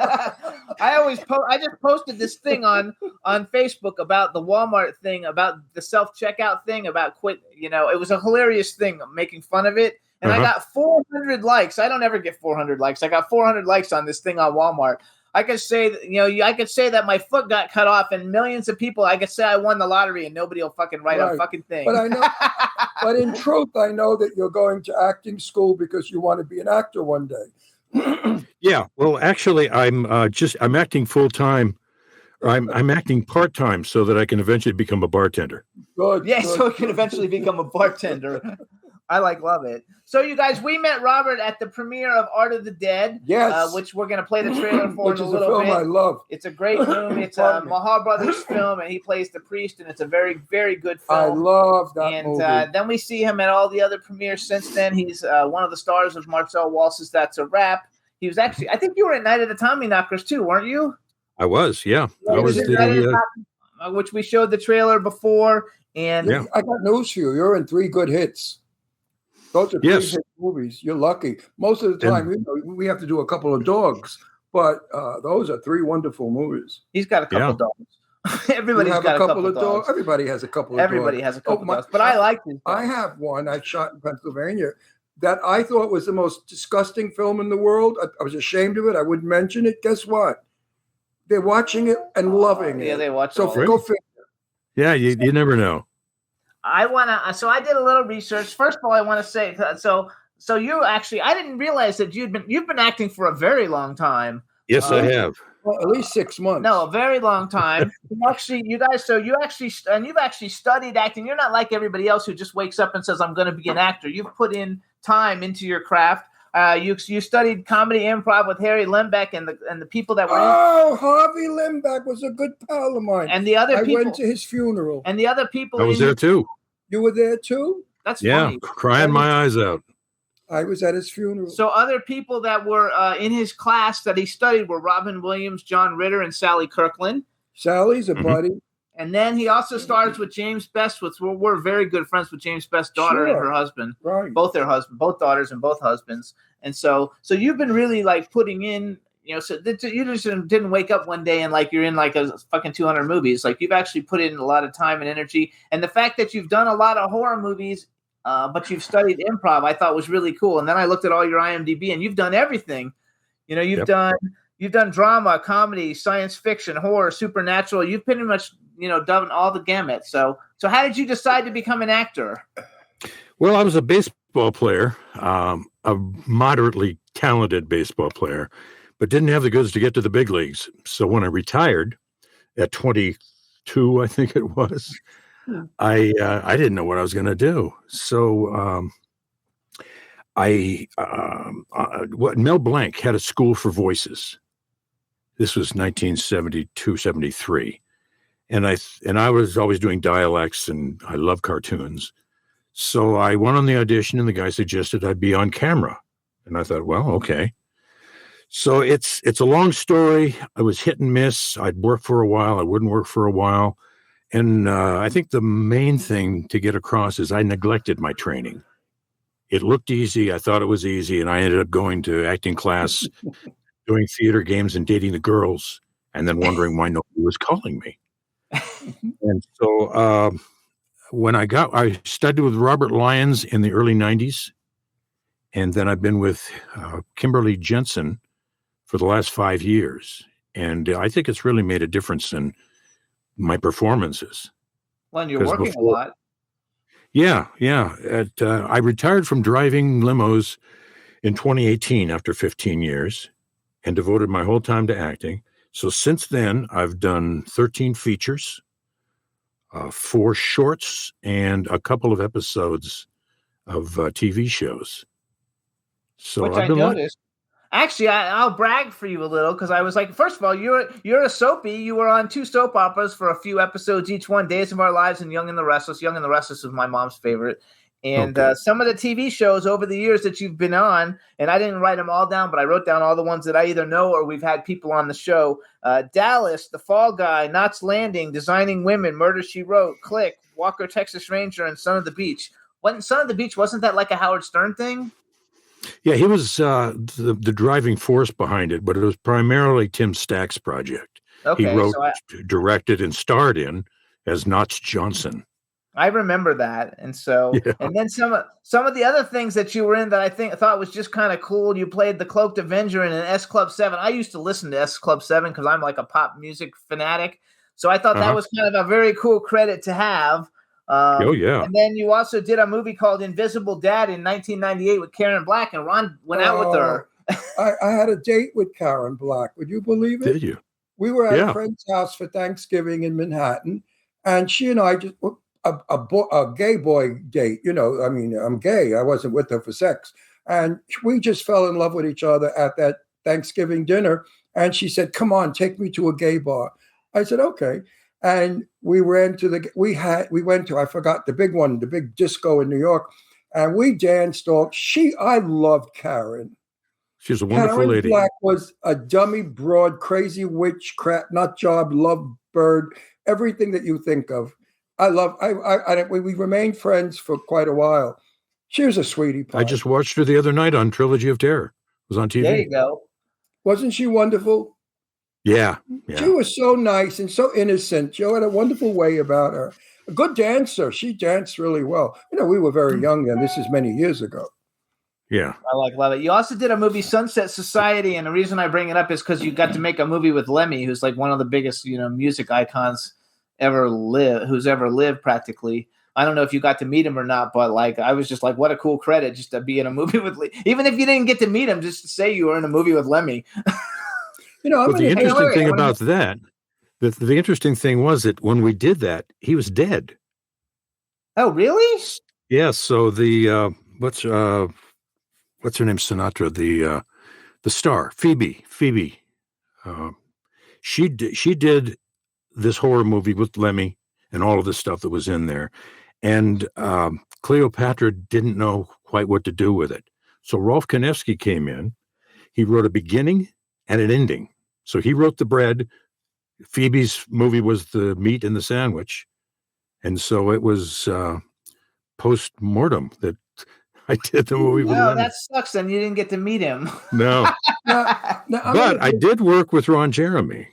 I just posted this thing on Facebook about the Walmart thing, about the self-checkout thing, about quit. It was a hilarious thing, making fun of it. And I got 400 likes. I don't ever get 400 likes. I got 400 likes on this thing on Walmart. I could say, I could say that my foot got cut off, and millions of people. I could say I won the lottery, and nobody will fucking write a fucking thing. But I know, but in truth, I know that you're going to acting school because you want to be an actor one day. Yeah. Well, actually, I'm acting full time. I'm acting part time so that I can eventually become a bartender. Good. Yeah, good. so I can eventually become a bartender. I love it. So, you guys, we met Robert at the premiere of Art of the Dead. Yes. Which we're going to play the trailer for Which in a is little a film bit. I love. It's a great movie. It's a Mahal Brothers film, and he plays the priest, and it's a very, very good film. I love that movie. And then we see him at all the other premieres since then. He's one of the stars of Marcel Walsh's That's a Wrap. He was actually, I think you were at Night of the Tommyknockers too, weren't you? I was, yeah. I was which we showed the trailer before. And yeah. I got news for you. You're in 3 good hits. Those are 3 hit movies. You're lucky. Most of the time, we have to do a couple of dogs, but those are 3 wonderful movies. He's got a couple of dogs. Everybody's got a couple of dogs. Everybody has a couple of dogs. Everybody has a couple of dogs. But I like these. I have one I shot in Pennsylvania that I thought was the most disgusting film in the world. I was ashamed of it. I wouldn't mention it. Guess what? They're watching it and loving it. Yeah, they watch it. So go figure. Yeah, you never know. So I did a little research. First of all, I want to say, so you actually, I didn't realize that you've been acting for a very long time. Yes, I have. Well, at least 6 months. No, a very long time. You've actually studied acting. You're not like everybody else who just wakes up and says, I'm going to be an actor. You've put in time into your craft. You studied comedy improv with Harry Lembeck and the people that were Harvey Lembeck was a good pal of mine. And the other people, I went to his funeral. And the other people, I was there too. You were there too? That's funny. Crying my eyes out. I was at his funeral. So other people that were in his class that he studied were Robin Williams, John Ritter, and Sally Kirkland. Sally's a buddy. And then he also stars with James Best. We're very good friends with James Best's daughter and her husband. Right. Both daughters and both husbands. And so you've been really like putting in, so you just didn't wake up one day and like you're in like a fucking 200 movies. Like you've actually put in a lot of time and energy. And the fact that you've done a lot of horror movies, but you've studied improv, I thought was really cool. And then I looked at all your IMDb, and you've done everything. You've done drama, comedy, science fiction, horror, supernatural. You've pretty much done all the gamut. So how did you decide to become an actor? Well, I was a baseball player, a moderately talented baseball player, but didn't have the goods to get to the big leagues. So when I retired at 22, I think it was, I didn't know what I was going to do. So Mel Blanc had a school for voices. This was 1972, 73. And I was always doing dialects, and I love cartoons. So I went on the audition, and the guy suggested I'd be on camera. And I thought, well, okay. So it's a long story. I was hit and miss. I'd work for a while. I wouldn't work for a while. And I think the main thing to get across is I neglected my training. It looked easy. I thought it was easy. And I ended up going to acting class, doing theater games and dating the girls, and then wondering why nobody was calling me. And so I studied with Robert Lyons in the early 90s. And then I've been with Kimberly Jensen for the last 5 years. And I think it's really made a difference in my performances. Well, and you're working a lot. Yeah. I retired from driving limos in 2018 after 15 years and devoted my whole time to acting. So since then, I've done 13 features, 4 shorts, and a couple of episodes of TV shows. So Which I noticed. Actually, I'll brag for you a little because I was like, first of all, you're a soapy. You were on 2 soap operas for a few episodes each one, Days of Our Lives and Young and the Restless. Young and the Restless is my mom's favorite. And some of the TV shows over the years that you've been on, and I didn't write them all down, but I wrote down all the ones that I either know or we've had people on the show. Dallas, The Fall Guy, Knots Landing, Designing Women, Murder, She Wrote, Click, Walker, Texas Ranger, and Son of the Beach. Son of the Beach, wasn't that like a Howard Stern thing? Yeah, he was the driving force behind it, but it was primarily Tim Stack's project. Okay, he wrote, directed, and starred in as Knots Johnson. I remember that, and so and then some of the other things that you were in that I thought was just kind of cool. You played the Cloaked Avenger in an S Club 7. I used to listen to S Club 7 because I'm like a pop music fanatic, so I thought that was kind of a very cool credit to have. And then you also did a movie called Invisible Dad in 1998 with Karen Black, and Ron went out with her. I had a date with Karen Black. Would you believe it? Did you? We were at a friend's house for Thanksgiving in Manhattan, and she and I just a gay boy date. You know, I mean, I'm gay. I wasn't with her for sex, and we just fell in love with each other at that Thanksgiving dinner. And she said, "Come on, take me to a gay bar." I said, "Okay." And we went to I forgot the big one, the big disco in New York, and we danced all. I loved Karen. She's a wonderful Karen lady. Black was a dummy, broad, crazy witch, crap, nut job, love bird, everything that you think of. We remained friends for quite a while. She was a sweetie pie. I just watched her the other night on Trilogy of Terror. It was on TV. There you go. Wasn't she wonderful? Yeah. She was so nice and so innocent. Joe had a wonderful way about her. A good dancer. She danced really well. You know, we were very young then. This is many years ago. Yeah. I love it. You also did a movie, Sunset Society, and the reason I bring it up is because you got to make a movie with Lemmy, who's like one of the biggest, music icons who's ever lived practically. I don't know if you got to meet him or not, but I was just like, what a cool credit just to be in a movie with Lemmy. Even if you didn't get to meet him, just to say you were in a movie with Lemmy. The interesting thing about that, the interesting thing was that when we did that, he was dead. Oh, really? Yeah. So the what's her name? Sinatra, the star, Phoebe. She did this horror movie with Lemmy and all of the stuff that was in there, and Cleopatra didn't know quite what to do with it. So Rolf Konevsky came in. He wrote a beginning and an ending. So he wrote the bread. Phoebe's movie was the meat in the sandwich. And so it was post-mortem that I did the movie with Lemmy. That sucks. Then you didn't get to meet him. No. But I did work with Ron Jeremy.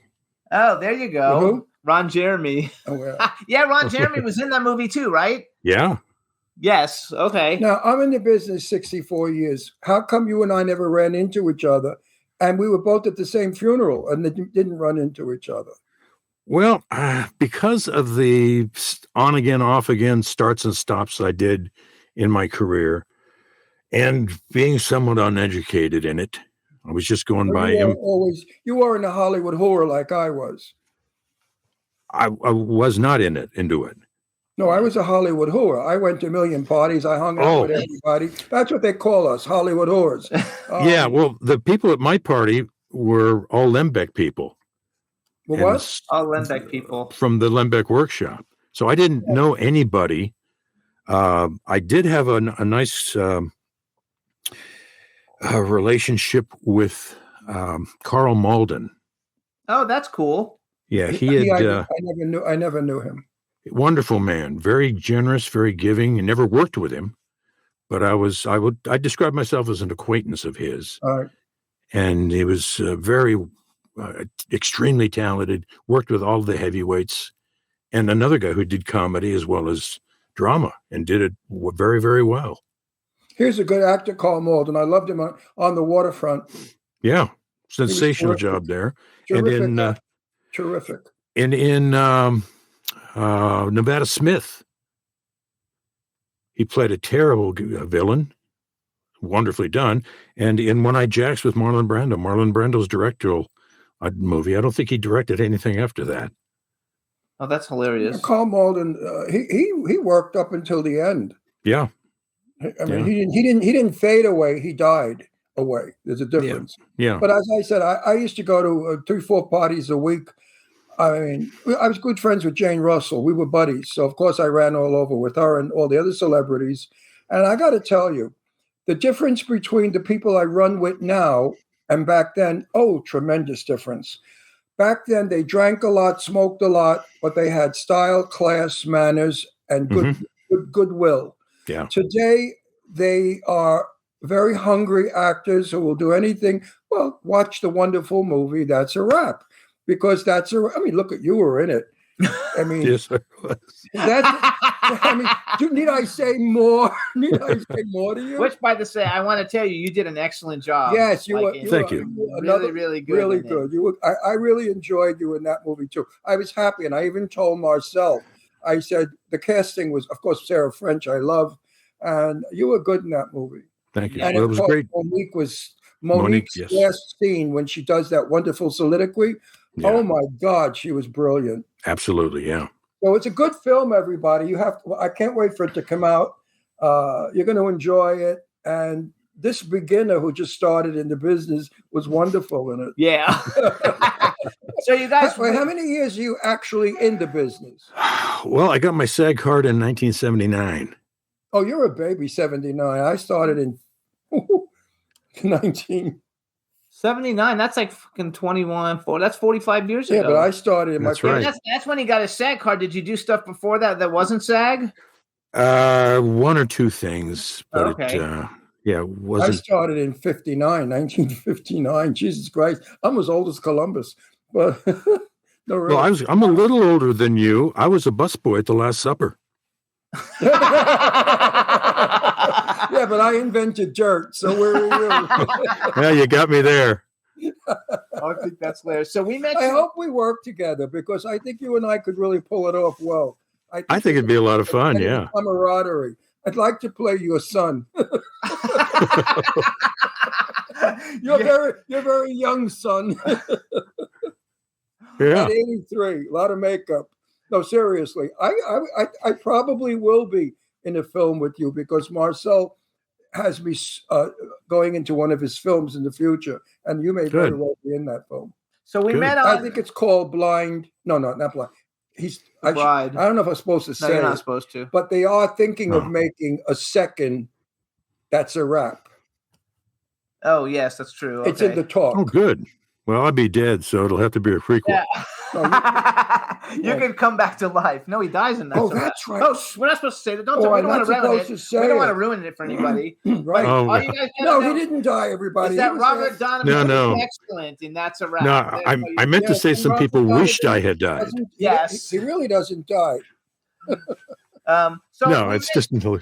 Oh, there you go. Who? Ron Jeremy. Oh, yeah. Yeah, Ron Jeremy was in that movie too, right? Yeah. Yes. Okay. Now, I'm in the business 64 years. How come you and I never ran into each other? And we were both at the same funeral and didn't run into each other. Well, because of the on again, off again starts and stops I did in my career, and being somewhat uneducated in it, I was just going by. You weren't a Hollywood whore like I was. I was not into it. No, I was a Hollywood whore. I went to a million parties. I hung out with everybody. That's what they call us, Hollywood whores. Yeah, well, the people at my party were all Lembeck people. What? All Lembeck people. From the Lembeck workshop. So I didn't know anybody. I did have a nice relationship with Carl Malden. Oh, that's cool. Yeah, he had. I never knew him. Wonderful man, very generous, very giving. I never worked with him, but I describe myself as an acquaintance of his. All right. And he was very extremely talented, worked with all the heavyweights, and another guy who did comedy as well as drama and did it very, very well. Here's a good actor, Carl Malden. I loved him on The Waterfront. Yeah, sensational job there. Terrific. And in terrific. And in Nevada Smith, he played a terrible villain, wonderfully done. And in One-Eyed Jacks with Marlon Brando's directorial movie. I don't think he directed anything after that. Oh, that's hilarious. Carl Malden, he worked up until the end. Yeah. I mean, he didn't fade away. He died away. There's a difference. Yeah. But as I said, I used to go to 3-4 parties a week. I mean, I was good friends with Jane Russell. We were buddies. So, of course, I ran all over with her and all the other celebrities. And I got to tell you, the difference between the people I run with now and back then, tremendous difference. Back then, they drank a lot, smoked a lot, but they had style, class, manners, and goodwill. Yeah. Today, they are very hungry actors who will do anything. Well, watch the wonderful movie. That's a wrap. Because I mean, look at you were in it. I mean, yes, I was. Need I say more? Need I say more to you? Which, by the way, I want to tell you, you did an excellent job. Yes, you were. Thank you. Really, really good. Really good. I really enjoyed you in that movie too. I was happy, and I even told Marcel. I said the casting was, of course, Sarah French. I love, and you were good in that movie. Thank you. And it was great. Monique's last scene when she does that wonderful soliloquy. Yeah. Oh my God, she was brilliant. Absolutely, yeah. So it's a good film, everybody. I can't wait for it to come out. You're going to enjoy it. And this beginner who just started in the business was wonderful in it. Yeah. So you guys, how many years are you actually in the business? Well, I got my SAG card in 1979. Oh, you're a baby, 79. I started in 1979. That's like fucking 21. That's 45 years ago. Yeah, but I started in that's right. That's when he got his SAG card. Did you do stuff before that wasn't SAG? One or two things, but okay. It wasn't. I started in 1959. Jesus Christ, I'm as old as Columbus. But no, really. Well, I'm a little older than you. I was a busboy at the Last Supper. Yeah, but I invented dirt, so where are you? Yeah, you got me there. I think that's hilarious. So we met. I hope we work together because I think you and I could really pull it off well. I think it'd be a lot of fun. Yeah, camaraderie. I'd like to play your son. You're very young, son. Yeah, at 83, a lot of makeup. No, seriously, I probably will be in a film with you because Marcel has me going into one of his films in the future, and you may very well be in that film. So we met. I think it's called Blind. No, not Blind. I don't know if I'm supposed to say. No, you're not supposed to. But they are thinking of making a second. That's a wrap. Oh yes, that's true. Okay. It's in the talk. Oh, good. Well, I'll be dead, so it'll have to be a prequel. Yeah. You can come back to life. No, he dies in that. Oh, that's right. Oh, we're not supposed to say that. We don't want to ruin it. We don't want to ruin it for anybody. Right. Oh, you guys no, he didn't die, everybody. Is that Robert Donavan? No. Excellent, and that's a wrap. No, I meant to say some people wished I had died. Yes. He really doesn't die. No, it's just until...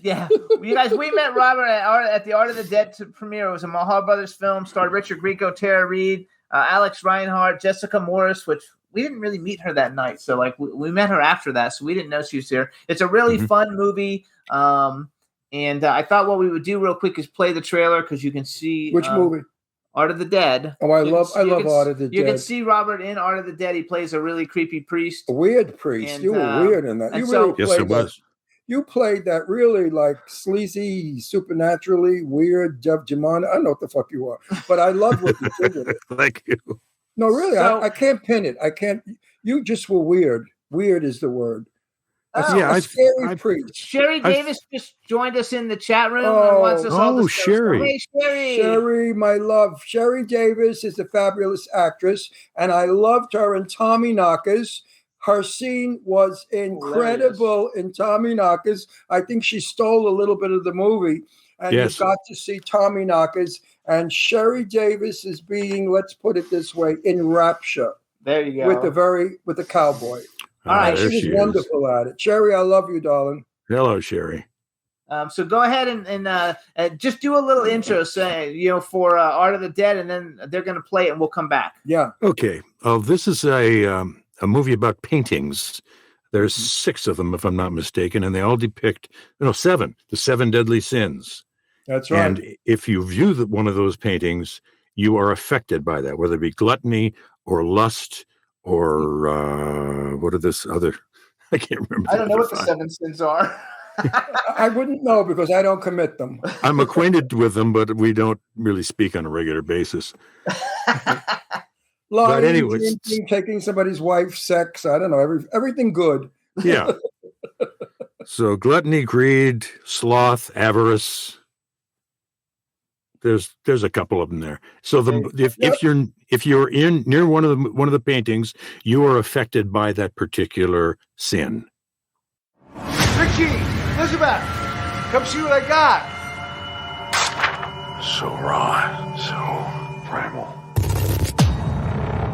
Yeah, you guys, we met Robert at the Art of the Dead premiere. It was a Mahal Brothers film, starred Richard Grieco, Tara Reid, Alex Reinhardt, Jessica Morris, which we didn't really meet her that night. So, like, we met her after that, so we didn't know she was here. It's a really fun movie, and I thought what we would do real quick is play the trailer because you can see which movie. Art of the Dead. Oh, I love Art of the Dead. You can see Robert in Art of the Dead. He plays a really creepy priest. A weird priest. And, you were weird in that. Yes, it was. You played that really like sleazy, supernaturally weird Jeff Jamon. I don't know what the fuck you are, but I love what you did with it. Thank you. No, really, I can't pin it. I can't. You just were weird. Weird is the word. A scary priest. Sherry Davis just joined us in the chat room and wants us all to Sherry. Hey, Sherry. Sherry, my love. Sherry Davis is a fabulous actress, and I loved her in Tommy Knockers. Her scene was incredible in Tommyknockers. I think she stole a little bit of the movie. And you got to see Tommyknockers. And Sherry Davis is being, let's put it this way, in rapture. There you go. With the cowboy. All right. She was wonderful at it. Sherry, I love you, darling. Hello, Sherry. So go ahead and just do a little intro, for Art of the Dead, and then they're going to play it, and we'll come back. Yeah. Okay. This is a movie about paintings. There's 6 of them, if I'm not mistaken, and they all depict 7, the 7 deadly sins. That's right. And if you view one of those paintings, you are affected by that, whether it be gluttony or lust or what are this other? I can't remember. I don't know what the 7 sins are. I wouldn't know because I don't commit them. I'm acquainted with them, but we don't really speak on a regular basis. Lying, but anyways, drinking, taking somebody's wife, sex, I don't know, everything good. Yeah. So gluttony, greed, sloth, avarice. There's a couple of them there. So if you're in near one of the paintings, you are affected by that particular sin. Ricky, Elizabeth, come see what I got. So raw, so primal.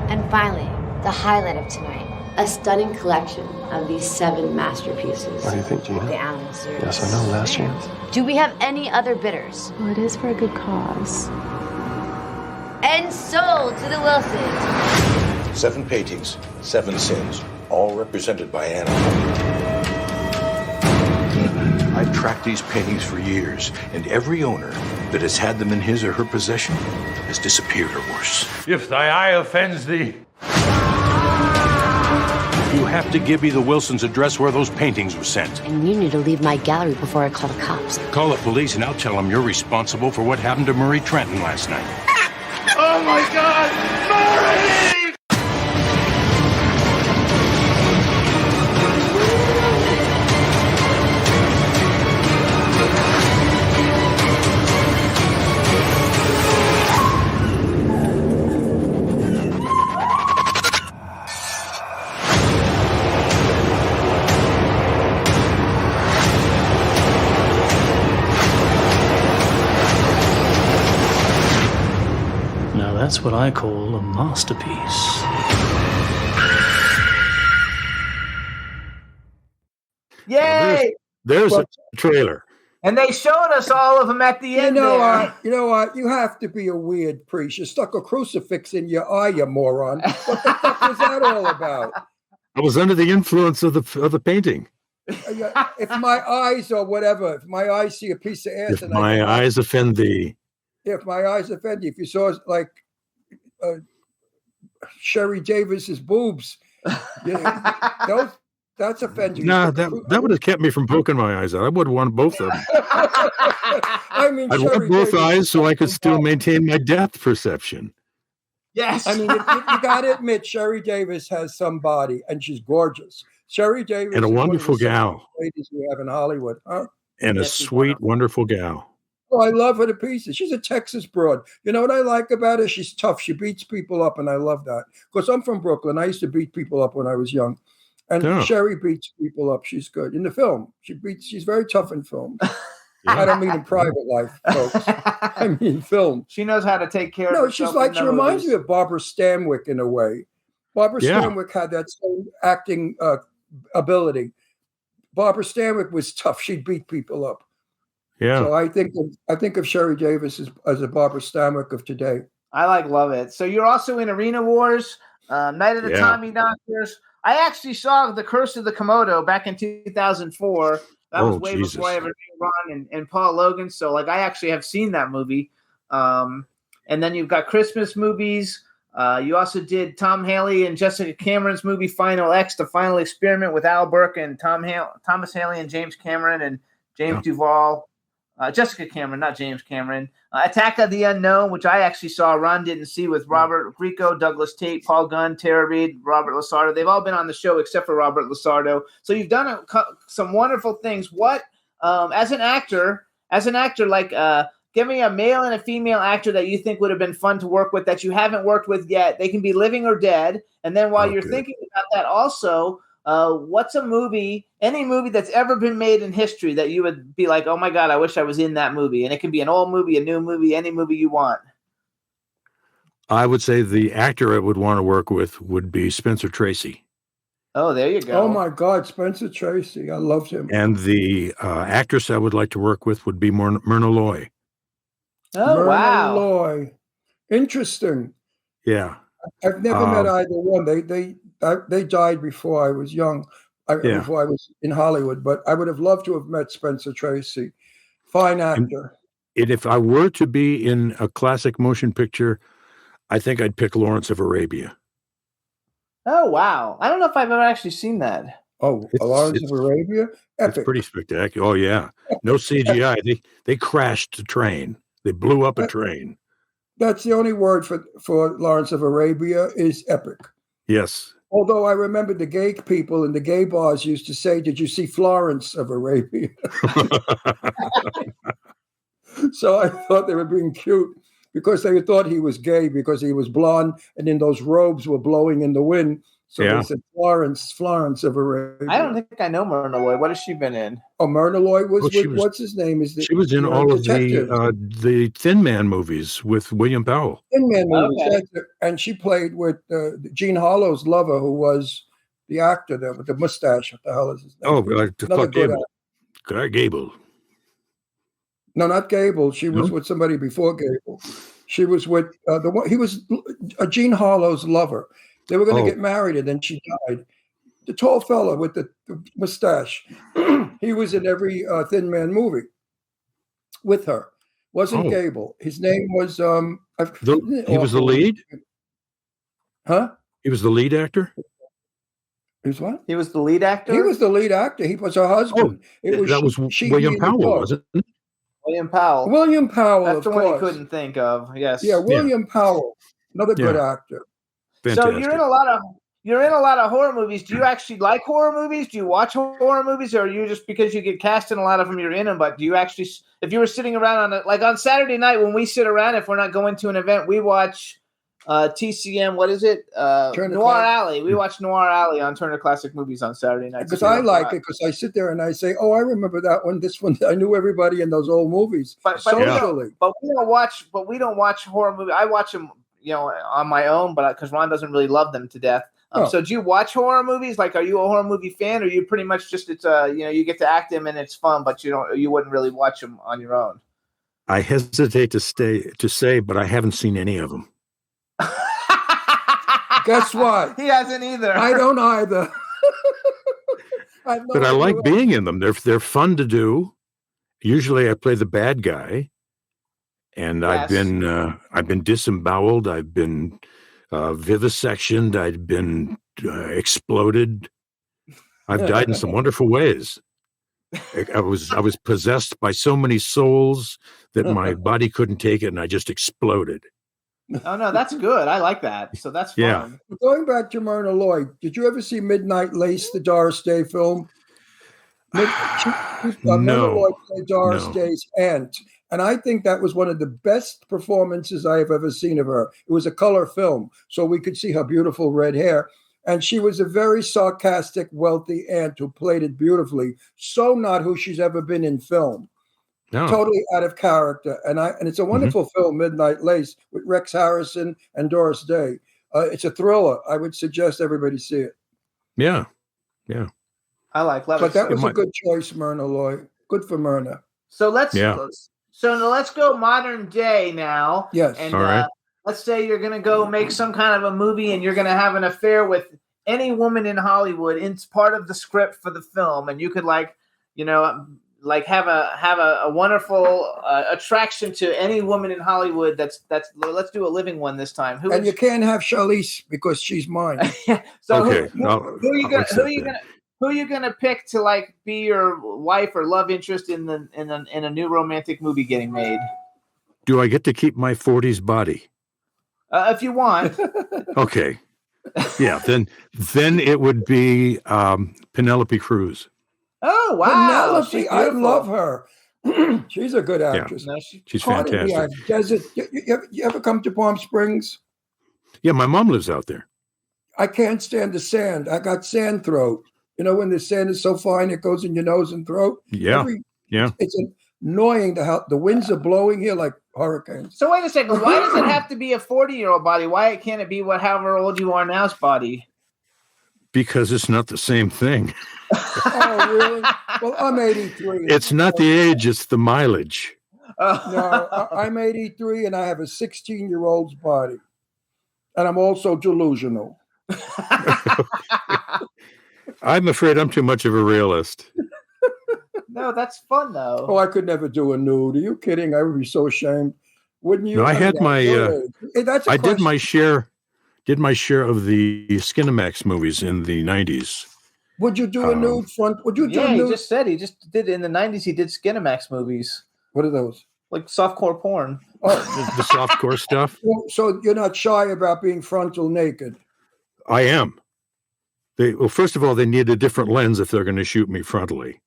And finally, the highlight of tonight, a stunning collection of these 7 masterpieces. What do you think, Gina? The Allen series. Yes, I know. Last chance. Do we have any other bidders? Well, it is for a good cause. And sold to the Wilsons. 7 paintings, 7 sins, all represented by Anna. I've tracked these paintings for years, and every owner that has had them in his or her possession has disappeared or worse. If thy eye offends thee. You have to give me the Wilsons' address where those paintings were sent. And you need to leave my gallery before I call the cops. Call the police and I'll tell them you're responsible for what happened to Murray Trenton last night. Oh my God! Murray! That's what I call a masterpiece. Yay! There's a trailer. And they showed us all of them at the end. You know what? You have to be a weird priest. You stuck a crucifix in your eye, you moron. What the fuck was that all about? I was under the influence of the painting. If my eyes or whatever, if my eyes see a piece of ass, if my eyes offend thee. If my eyes offend you, if you saw like Sherry Davis's boobs, that's offending. No, that would have kept me from poking my eyes out. I would have wanted both of them. I mean, I'd want both eyes so I could still maintain my depth perception. Yes. I mean, you got to admit, Sherry Davis has some body, and she's gorgeous. Sherry Davis and a wonderful gal. Ladies we have in Hollywood, huh? And a sweet, wonderful gal. Oh, I love her to pieces. She's a Texas broad. You know what I like about her? She's tough. She beats people up, and I love that. Because I'm from Brooklyn. I used to beat people up when I was young. And Sherry beats people up. She's good. In the film, she's very tough in film. I don't mean in private life, folks. I mean film. She knows how to take care of herself. She reminds me of Barbara Stanwyck in a way. Barbara Stanwyck had that same acting ability. Barbara Stanwyck was tough. She'd beat people up. Yeah. So I think of Sherry Davis as a Barbara Stanwyck of today. I love it. So you're also in Arena Wars, Night of the Tommyknockers. I actually saw The Curse of the Komodo back in 2004. That was way before I ever knew Ron and Paul Logan. So I actually have seen that movie. And then you've got Christmas movies. You also did Tom Haley and Jessica Cameron's movie Final X, The Final Experiment with Al Burke and Thomas Haley and James Cameron and James Duvall. Jessica Cameron, not James Cameron. Attack of the Unknown, which I actually saw. Ron didn't see, with Robert Grieco, Douglas Tate, Paul Gunn, Tara Reid, Robert Lasardo. They've all been on the show except for Robert Lasardo. So you've done some wonderful things. What, as an actor, Give me a male and a female actor that you think would have been fun to work with that you haven't worked with yet. They can be living or dead. And then while you're thinking about that also, what's a movie, any movie that's ever been made in history that you would be like, oh my God, I wish I was in that movie. And it can be an old movie, a new movie, any movie you want. I would say the actor I would want to work with would be Spencer Tracy. Oh, there you go. Oh my God, Spencer Tracy. I loved him. And the actress I would like to work with would be Myrna Loy. Oh, Myrna wow. Loy. Interesting. Yeah. I've never met either one. They died before I was young, before I was in Hollywood, but I would have loved to have met Spencer Tracy. Fine actor. And if I were to be in a classic motion picture, I think I'd pick Lawrence of Arabia. Oh, wow. I don't know if I've ever actually seen that. Oh, Lawrence of Arabia? Epic. It's pretty spectacular. Oh, yeah. No CGI. They crashed a train. They blew up a train. That's the only word for Lawrence of Arabia is epic. Yes. Although I remember the gay people in the gay bars used to say, did you see Florence of Arabia? So I thought they were being cute because they thought he was gay because he was blonde and then those robes were blowing in the wind. So they said Florence of Arabia. I don't think I know Myrna Loy. What has she been in? Oh, Myrna Loy was what's his name? She was in all of the Thin Man movies with William Powell. Thin Man movies, and she played with Gene Harlow's lover, who was the actor there with the mustache. What the hell is his name? Oh, Clark Gable. Clark Gable. No, not Gable. She was with somebody before Gable. She was with the one. He was Gene Harlow's lover. They were going to get married, and then she died. The tall fella with the mustache. He was in every Thin Man movie with her. Wasn't Gable. His name was... he was the lead? Huh? He was the lead actor? He was what? He was the lead actor? He was the lead actor. He was her husband. That was William Powell, wasn't it? William Powell. William Powell, That's the one you couldn't think of. Yes. Yeah, William Powell. Another good actor. Fantastic. So you're in a lot of horror movies. Do you actually like horror movies? Do you watch horror movies, or are you just because you get cast in a lot of them, you're in them? But do you actually, if you were sitting around on Saturday night when we sit around, if we're not going to an event, we watch TCM. What is it? Noir Alley. We watch Noir Alley on Turner Classic Movies on Saturday night. Because I like it because I sit there and I say, "Oh, I remember that one. This one, I knew everybody in those old movies." But we don't watch horror movies. I watch them, on my own, but because Ron doesn't really love them to death. So do you watch horror movies? Like, are you a horror movie fan, or are you pretty much just you get to act them and it's fun, but you wouldn't really watch them on your own? I hesitate to say, but I haven't seen any of them. Guess what? He hasn't either. I don't either. But I like being in them. They're fun to do. Usually, I play the bad guy. And I've been disemboweled. I've been vivisectioned. I've been exploded. I've died in some wonderful ways. I was possessed by so many souls that my body couldn't take it, and I just exploded. Oh no, that's good. I like that. So that's fun. Yeah. Going back to Myrna Loy, did you ever see Midnight Lace, the Doris Day film? Myrna Loy played Doris Day's aunt. And I think that was one of the best performances I have ever seen of her. It was a color film, so we could see her beautiful red hair. And she was a very sarcastic, wealthy aunt who played it beautifully. So not who she's ever been in film. No. Totally out of character. And it's a wonderful film, Midnight Lace, with Rex Harrison and Doris Day. It's a thriller. I would suggest everybody see it. Yeah. Yeah. I like Levis. But that was a good choice, Myrna Loy. Good for Myrna. So let's go modern day now. Yes. And all right. Let's say you're going to go make some kind of a movie and you're going to have an affair with any woman in Hollywood. It's part of the script for the film. And you could have a wonderful attraction to any woman in Hollywood. That's let's do a living one this time. You can't have Charlize because she's mine. So okay. Who are you gonna pick to be your wife or love interest in a new romantic movie getting made? Do I get to keep my 40s body? If you want. Okay. Yeah. Then it would be Penelope Cruz. Oh wow, Penelope, I love her. She's a good actress. Yeah. She's fantastic. Desert. You ever come to Palm Springs? Yeah, my mom lives out there. I can't stand the sand. I got sand throat. You know, when the sand is so fine, it goes in your nose and throat. Yeah. It's annoying. The winds are blowing here like hurricanes. So wait a second. Why does it have to be a 40-year-old body? Why can't it be however old you are now's body? Because it's not the same thing. Oh, really? Well, I'm 83. It's not the age, it's the mileage. No, I'm 83 and I have a 16-year-old's body. And I'm also delusional. I'm afraid I'm too much of a realist. No, that's fun though. Oh, I could never do a nude. Are you kidding? I would be so ashamed. Wouldn't you? No, I had my. I did my share. Did my share of the Skinemax movies in the 90s. Would you do a nude front? Would you do a nude? He just said he just did in the 90s. He did Skinemax movies. What are those? Like softcore porn. Oh, the softcore stuff. So you're not shy about being frontal naked? I am. Well, first of all, they need a different lens if they're going to shoot me frontally.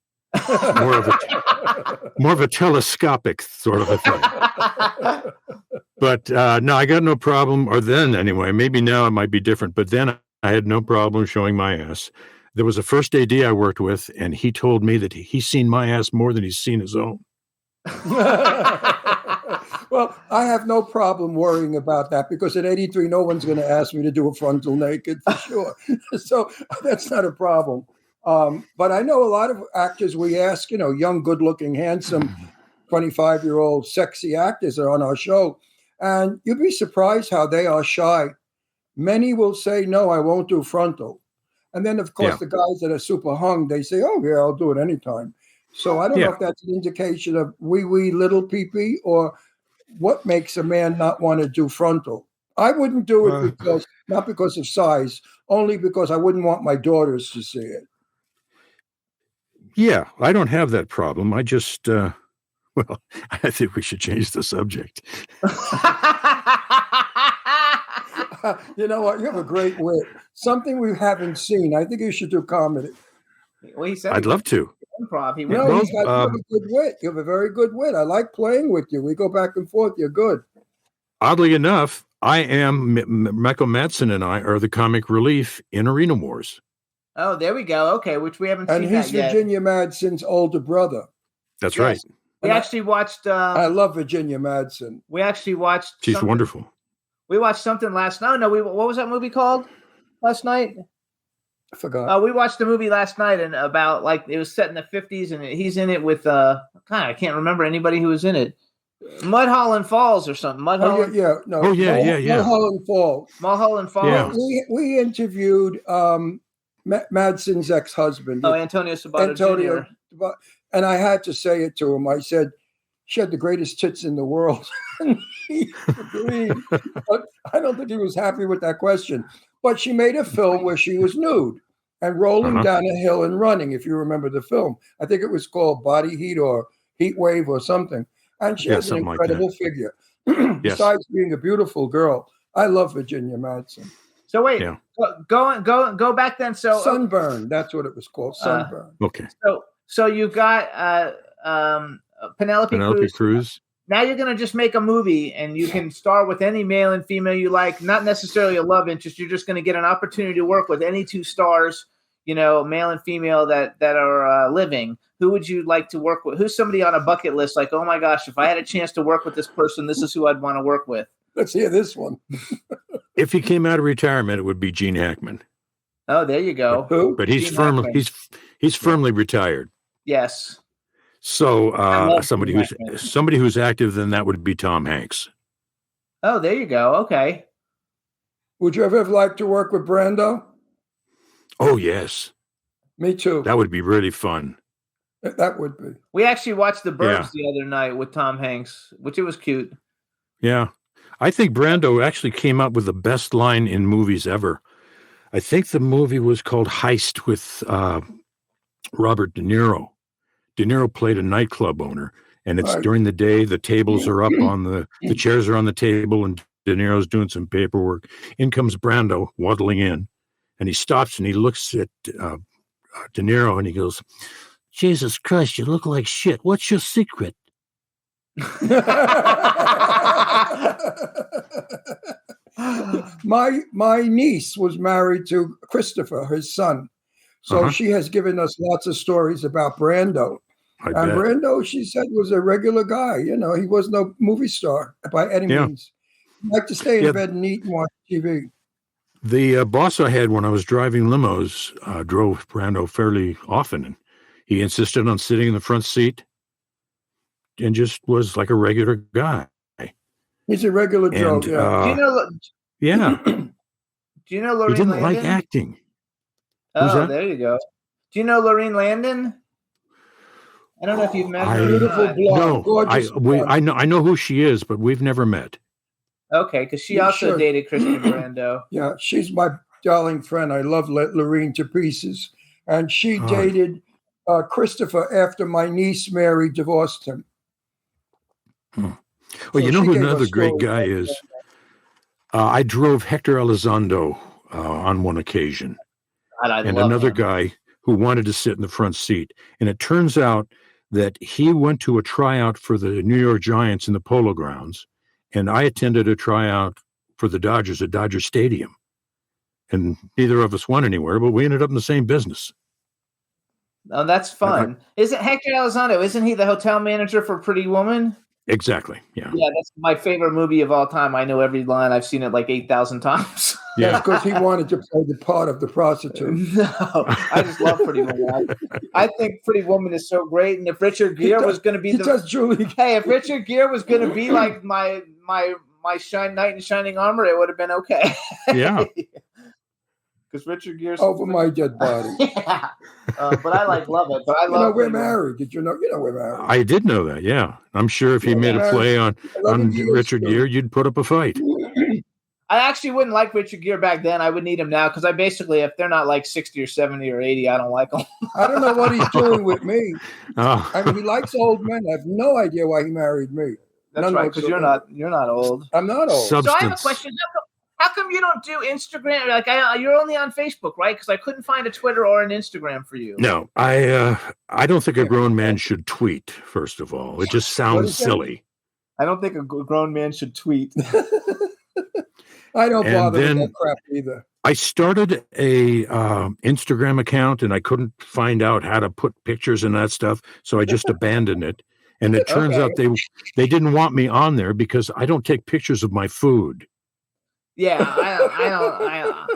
More of a telescopic sort of a thing. But no, I got no problem. Or then anyway, maybe now it might be different. But then I had no problem showing my ass. There was a first AD I worked with, and he told me that he's seen my ass more than he's seen his own. Well, I have no problem worrying about that because at 83, no one's going to ask me to do a frontal naked for sure. So that's not a problem. But I know a lot of actors we ask, young, good-looking, handsome, 25-year-old sexy actors are on our show. And you'd be surprised how they are shy. Many will say, no, I won't do frontal. And then, of course, the guys that are super hung, they say, oh, yeah, I'll do it anytime. So I don't know if that's an indication of wee little pee-pee or what makes a man not want to do frontal. I wouldn't do it not because of size, only because I wouldn't want my daughters to see it. Yeah, I don't have that problem. I just, I think we should change the subject. You know what? You have a great wit. Something we haven't seen. I think you should do comedy. Well, he said I'd love to. Improv. He's got you have a good wit. You have a very good wit. I like playing with you. We go back and forth. You're good. Oddly enough, I am, Michael Madsen and I are the comic relief in Arena Wars. Oh, there we go. Okay, which we haven't seen that yet. And he's Virginia Madsen's older brother. That's right. We actually watched... I love Virginia Madsen. We actually watched... She's wonderful. We watched something last night. No, what was that movie called last night? I forgot. We watched the movie last night and about it was set in the 50s and he's in it with I can't remember anybody who was in it. Mulholland Falls or something. Mulholland Falls. Mulholland Falls. Yeah. We interviewed Madsen's ex-husband. Oh, Antonio Sabato Jr. And I had to say it to him. I said, she had the greatest tits in the world. And he agreed. But I don't think he was happy with that question. But she made a film where she was nude and rolling down a hill and running, if you remember the film. I think it was called Body Heat or Heat Wave or something. And she has an incredible figure. Besides being a beautiful girl, I love Virginia Madsen. So wait, go back then. So Sunburn, that's what it was called. Sunburn. Okay. So you got Penelope Cruz. Now you're going to just make a movie and you can star with any male and female you like, not necessarily a love interest. You're just going to get an opportunity to work with any two stars, male and female that are living. Who would you like to work with? Who's somebody on a bucket list? Like, oh my gosh, if I had a chance to work with this person, this is who I'd want to work with. Let's hear this one. If he came out of retirement, it would be Gene Hackman. Oh, there you go. Who? But he's firmly retired. Yes. So somebody who's active, then that would be Tom Hanks. Oh, there you go. Okay. Would you ever have liked to work with Brando? Oh, yes. Me too. That would be really fun. That would be. We actually watched The Burbs the other night with Tom Hanks, which it was cute. Yeah. I think Brando actually came up with the best line in movies ever. I think the movie was called Heist with Robert De Niro. De Niro played a nightclub owner, and it's during the day. The tables are up on the chairs are on the table, and De Niro's doing some paperwork. In comes Brando waddling in, and he stops and he looks at De Niro and he goes, Jesus Christ, you look like shit. What's your secret? My niece was married to Christopher, his son. So she has given us lots of stories about Brando. I And bet. Brando, she said, was a regular guy. You know, he was no movie star by any means. He liked to stay in bed and eat and watch TV. The boss I had when I was driving limos drove Brando fairly often, and he insisted on sitting in the front seat and just was like a regular guy. He's a regular Joe. Yeah. Do you know Lorene He didn't Landon? like acting. Oh, Who's that? there you go. Do you know Lorene Landon? I don't know if you've met her. Beautiful blonde, gorgeous. I know who she is, but we've never met. Okay, because she also dated Christian Brando. Yeah, she's my darling friend. I love Lorene to pieces. And she dated Christopher after my niece Mary divorced him. Well, So you know she who gave another us great stories guy like is? I drove Hector Elizondo on one occasion. And another guy who wanted to sit in the front seat. And it turns out that he went to a tryout for the New York Giants in the Polo Grounds, and I attended a tryout for the Dodgers at Dodger Stadium. And neither of us went anywhere, but we ended up in the same business. Oh, that's fun. Isn't Hector Elizondo, isn't he the hotel manager for Pretty Woman? Exactly, yeah. Yeah, that's my favorite movie of all time. I know every line. I've seen it like 8,000 times. Yeah, because he wanted to play the part of the prostitute. No, I just love Pretty Woman. I think Pretty Woman is so great. And if Richard Gere was going to be if Richard Gere was going to be like my knight in shining armor, it would have been okay. Yeah. Because Richard Gere's over my dead body. Yeah. But I love it. But I love. We're married. Did you know? You know we're married. I did know that. Yeah, I'm sure if he made a play on Richard Gere, you'd put up a fight. I actually wouldn't like Richard Gere back then. I would need him now because I basically, if they're not like 60 or 70 or 80, I don't like them. I don't know what he's doing with me. Oh. I mean, he likes old men. I have no idea why he married me. That's right, because you're not old. I'm not old. So I have a question. How come you don't do Instagram? Like you're only on Facebook, right? Because I couldn't find a Twitter or an Instagram for you. No, I don't think a grown man should tweet. First of all, it just sounds silly. I don't think a grown man should tweet. I don't bother with that crap either. I started a Instagram account, and I couldn't find out how to put pictures and that stuff, so I just abandoned it. And it turns out they didn't want me on there because I don't take pictures of my food. Yeah,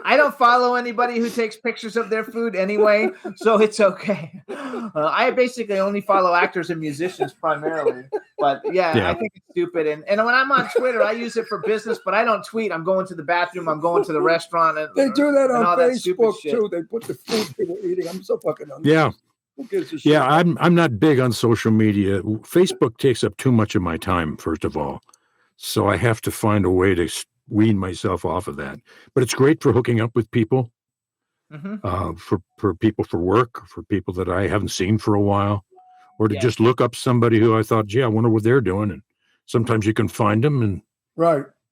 I don't follow anybody who takes pictures of their food anyway, so it's okay. I basically only follow actors and musicians primarily, but yeah. I think it's stupid. And when I'm on Twitter, I use it for business, but I don't tweet. I'm going to the bathroom. I'm going to the restaurant. And, they do that on Facebook that too. They put the food people eating. I'm so fucking hungry. Yeah. Who gives a shit? Yeah, I'm not big on social media. Facebook takes up too much of my time, first of all, so I have to find a way to wean myself off of that. But it's great for hooking up with people, for people for work, for people that I haven't seen for a while, or to just look up somebody who I thought, gee, I wonder what they're doing. And sometimes you can find them and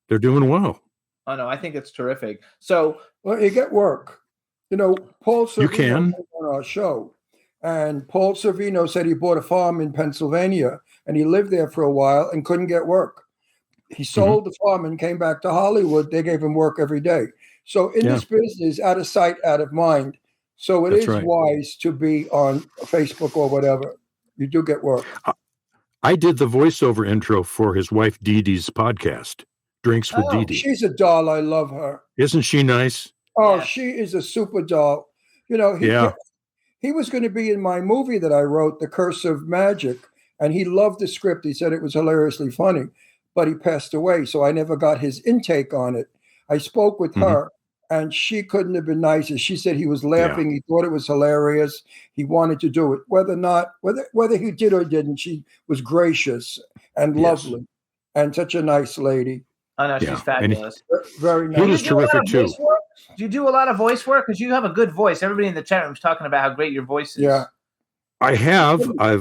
they're doing well. Oh, no, I think it's terrific. So, well, you get work. You know, Paul Servino you can. on our show, and Paul Servino said he bought a farm in Pennsylvania and he lived there for a while and couldn't get work. He sold the farm and came back to Hollywood. They gave him work every day. So in this business, out of sight, out of mind. So it is wise to be on Facebook or whatever. You do get work. I did the voiceover intro for his wife Dee Dee's podcast, Drinks with Dee Dee. She's a doll. I love her. Isn't she nice? Oh, she is a super doll. You know, he was going to be in my movie that I wrote, The Curse of Magic, and he loved the script. He said it was hilariously funny. But he passed away, so I never got his intake on it. I spoke with her, and she couldn't have been nicer. She said he was laughing. He thought it was hilarious. He wanted to do it. Whether he did or didn't, she was gracious and lovely and such a nice lady. Oh, no, she's fabulous. Very nice. He was terrific, too. Do you do a lot of voice work? Because you have a good voice. Everybody in the chat room is talking about how great your voice is. Yeah. I have. I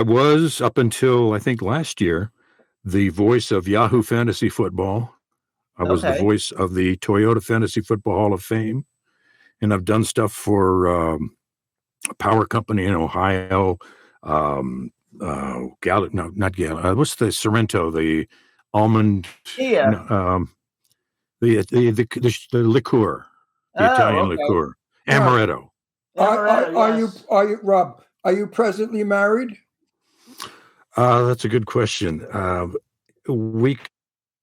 was, up until, I think, last year, the voice of Yahoo Fantasy Football. I was the voice of the Toyota Fantasy Football Hall of Fame. And I've done stuff for power company in Ohio. Not Gallup. What's the Sorrento? The almond. Yeah. The liqueur, the Italian liqueur, amaretto. Are you Rob? Are you presently married? That's a good question. We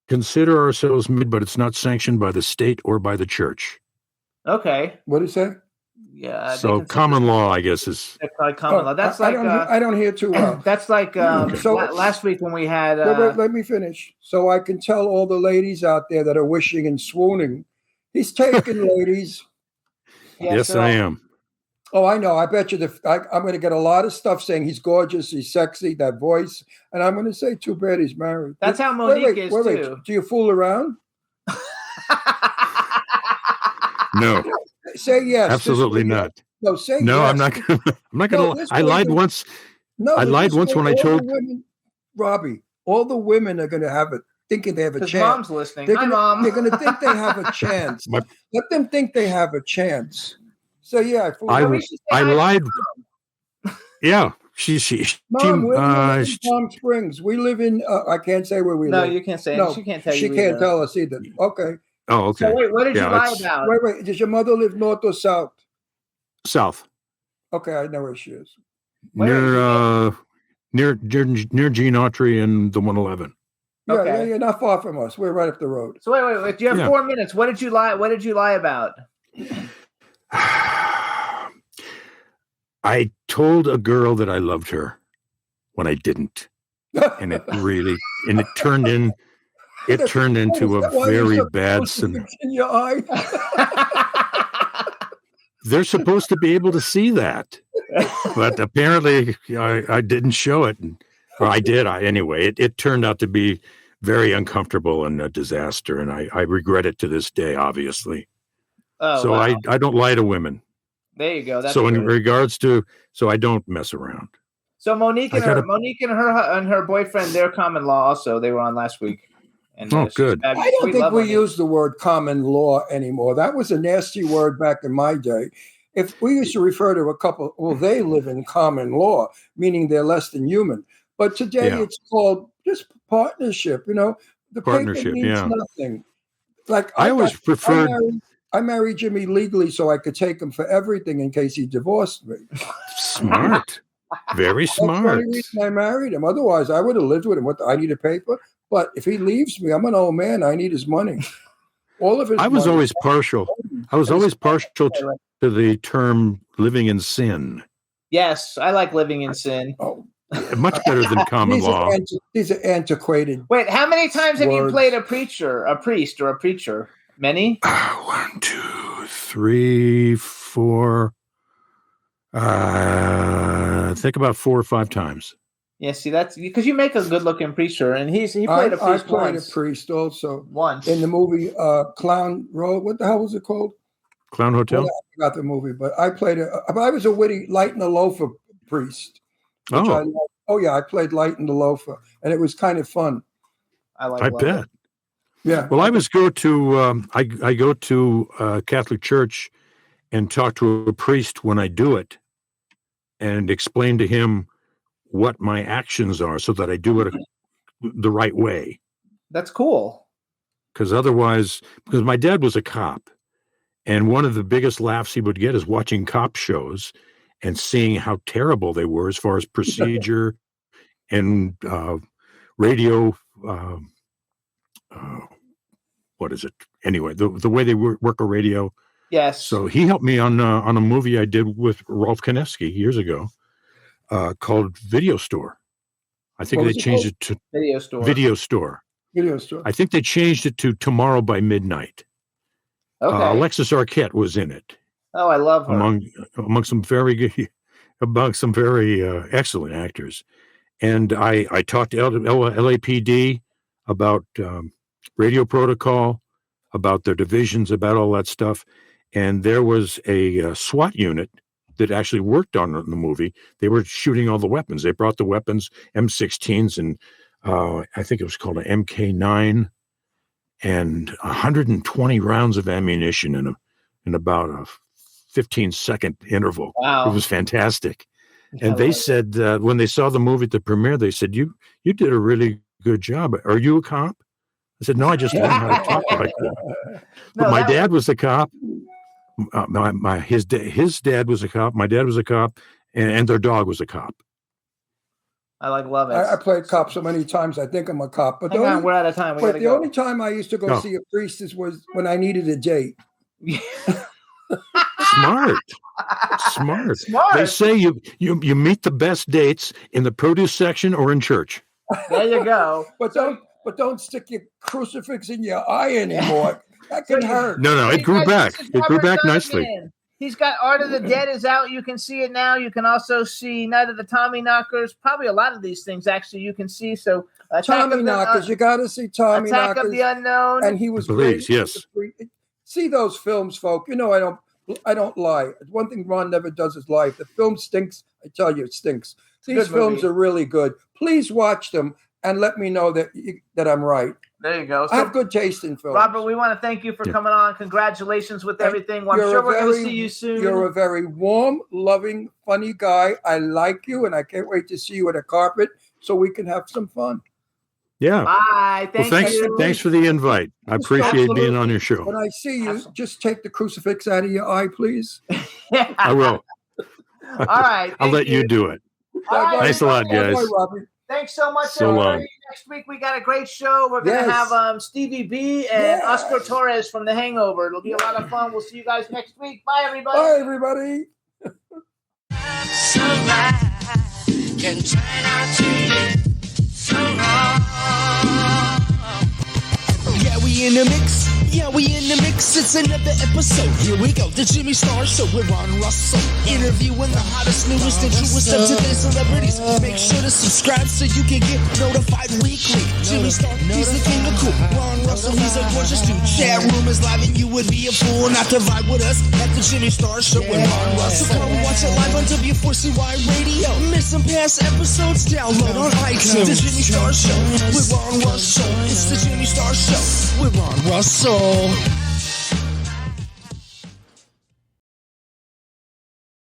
consider ourselves married, but it's not sanctioned by the state or by the church. Okay. What do you say? Yeah. So common law, I guess, is common law. That's I don't hear too well. That's like last week when we had. Wait, let me finish. So I can tell all the ladies out there that are wishing and swooning. He's taken, ladies. Yes, I am. Oh, I know. I bet you I'm going to get a lot of stuff saying he's gorgeous, he's sexy, that voice, and I'm going to say, too bad he's married. That's how Monique is too. Do you fool around? No. Say yes. Absolutely not. No, say no. Yes. I'm not going to. I lied once. No, I lied once when I told Robbie. All the women are going to have it, thinking they have a chance. Mom's listening. Hi, Mom. They're going to think they have a chance. Let them think they have a chance. So yeah, I lied. Yeah, she. Mom, we live in Palm Springs. We live in. I can't say where we live. No, you can't say. No, she can't tell you. She can't tell us either. Okay. Oh, okay. So wait, what did you lie about? Wait. Does your mother live north or south? South. Okay, I know where she is. Near Gene Autry and the 111. Yeah, you're not far from us. We're right up the road. So wait. Do you have 4 minutes? What did you lie? What did you lie about? I told a girl that I loved her when I didn't, and it turned into a very bad scenario. In your eye. They're supposed to be able to see that, but apparently I didn't show it. Or I did. Anyway, it turned out to be very uncomfortable and a disaster, and I regret it to this day, obviously. Oh, so wow. I don't lie to women. There you go. That's so good. in regards to, so I don't mess around. So Monique and her boyfriend, they're common law also. They were on last week. And, good. I don't think we use the word common law anymore. That was a nasty word back in my day. If we used to refer to a couple, well, they live in common law, meaning they're less than human. But today it's called just partnership. You know, the partnership paper means nothing. Like I always preferred. I married Jimmy legally so I could take him for everything in case he divorced me. Smart. Very smart. That's the only reason I married him. Otherwise, I would have lived with him. I need a paper. But if he leaves me, I'm an old man. I need his money. All of his I was money. always partial. I was always partial to the term living in sin. Yes, I like living in sin. Oh. Much better than common law. These are antiquated. Wait, how many times have you played a priest, or a preacher? Many? 1, 2, 3, 4. I think about 4 or 5 times. Yeah, see, that's because you make a good-looking preacher, and he played a priest. I played once. A priest also once in the movie Clown Road. What the hell was it called? Clown Hotel. Well, I forgot the movie, but I played I was a witty Light and the Loafer priest. I played Light and the Loafer, and it was kind of fun. I bet. Yeah. Well, I go to I go to Catholic Church and talk to a priest when I do it, and explain to him what my actions are, so that I do it the right way. That's cool. Because my dad was a cop, and one of the biggest laughs he would get is watching cop shows and seeing how terrible they were as far as procedure and radio. What is it? Anyway, the way they work a radio. Yes. So he helped me on a movie I did with Rolf Konevsky years ago called Video Store. I think they changed it to Video Store. Video Store. I think they changed it to Tomorrow by Midnight. Okay. Alexis Arquette was in it. Oh, I love her. Among some very excellent actors. And I talked to LAPD about radio protocol, about their divisions, about all that stuff. And there was a SWAT unit that actually worked on the movie. They were shooting all the weapons. They brought the weapons, M16s, and I think it was called an MK9, and 120 rounds of ammunition in about a 15-second interval. Wow. It was fantastic. And they said, when they saw the movie at the premiere, they said, you did a really good job. Are you a cop? I said, no, I just learned how to talk like one. But my dad was a cop. His dad was a cop. My dad was a cop, and their dog was a cop. I love it. I played cop so many times. I think I'm a cop. But we're out of time. But the only time I used to go see a priestess was when I needed a date. Smart. They say you meet the best dates in the produce section or in church. There you go. But don't stick your crucifix in your eye anymore. That can hurt. No, it grew back. It grew back nicely. He's got Art of the Dead is out. You can see it now. You can also see Night of the Tommyknockers. Probably a lot of these things actually you can see. So Tommyknockers, you got to see Tommyknockers. Attack of the Unknown. And he was Police, yes. See those films, folk. You know I don't lie. One thing Ron never does is lie. If the film stinks, I tell you it stinks. These films are really good. Please watch them and let me know that I'm right. There you go. I have good taste in films. Robert, we want to thank you for coming on. Congratulations with everything. I'm sure we're going to see you soon. You're a very warm, loving, funny guy. I like you, and I can't wait to see you at a carpet so we can have some fun. Yeah. Bye. Thanks for the invite. I appreciate being on your show. When I see you, just take the crucifix out of your eye, please. I will. All right. I'll let you do it. Thanks a lot, guys. Bye, Robbie. Thanks so much, so everybody. long. Next week we got a great show. We're going to have Stevie B and Oscar Torres from The Hangover. It'll be a lot of fun. We'll see you guys next week. Bye, everybody. Bye, everybody. Can turn out to be so wrong. Yeah, we in the mix. Yeah, we in the mix. It's another episode. Here we go. The Jimmy Star Show with Ron Russell. Interviewing the hottest, newest, and truest of today's celebrities. Make sure to subscribe so you can get notified weekly. Jimmy Star, he's the king of cool. Ron Russell, he's a gorgeous dude. Chat room is live and you would be a fool not to vibe with us at the Jimmy Star Show with Ron Russell. So come watch it live on W4CY Radio. Miss some past episodes? Download on iTunes. The Jimmy Star Show with Ron Russell. It's the Jimmy Star Show with Ron Russell.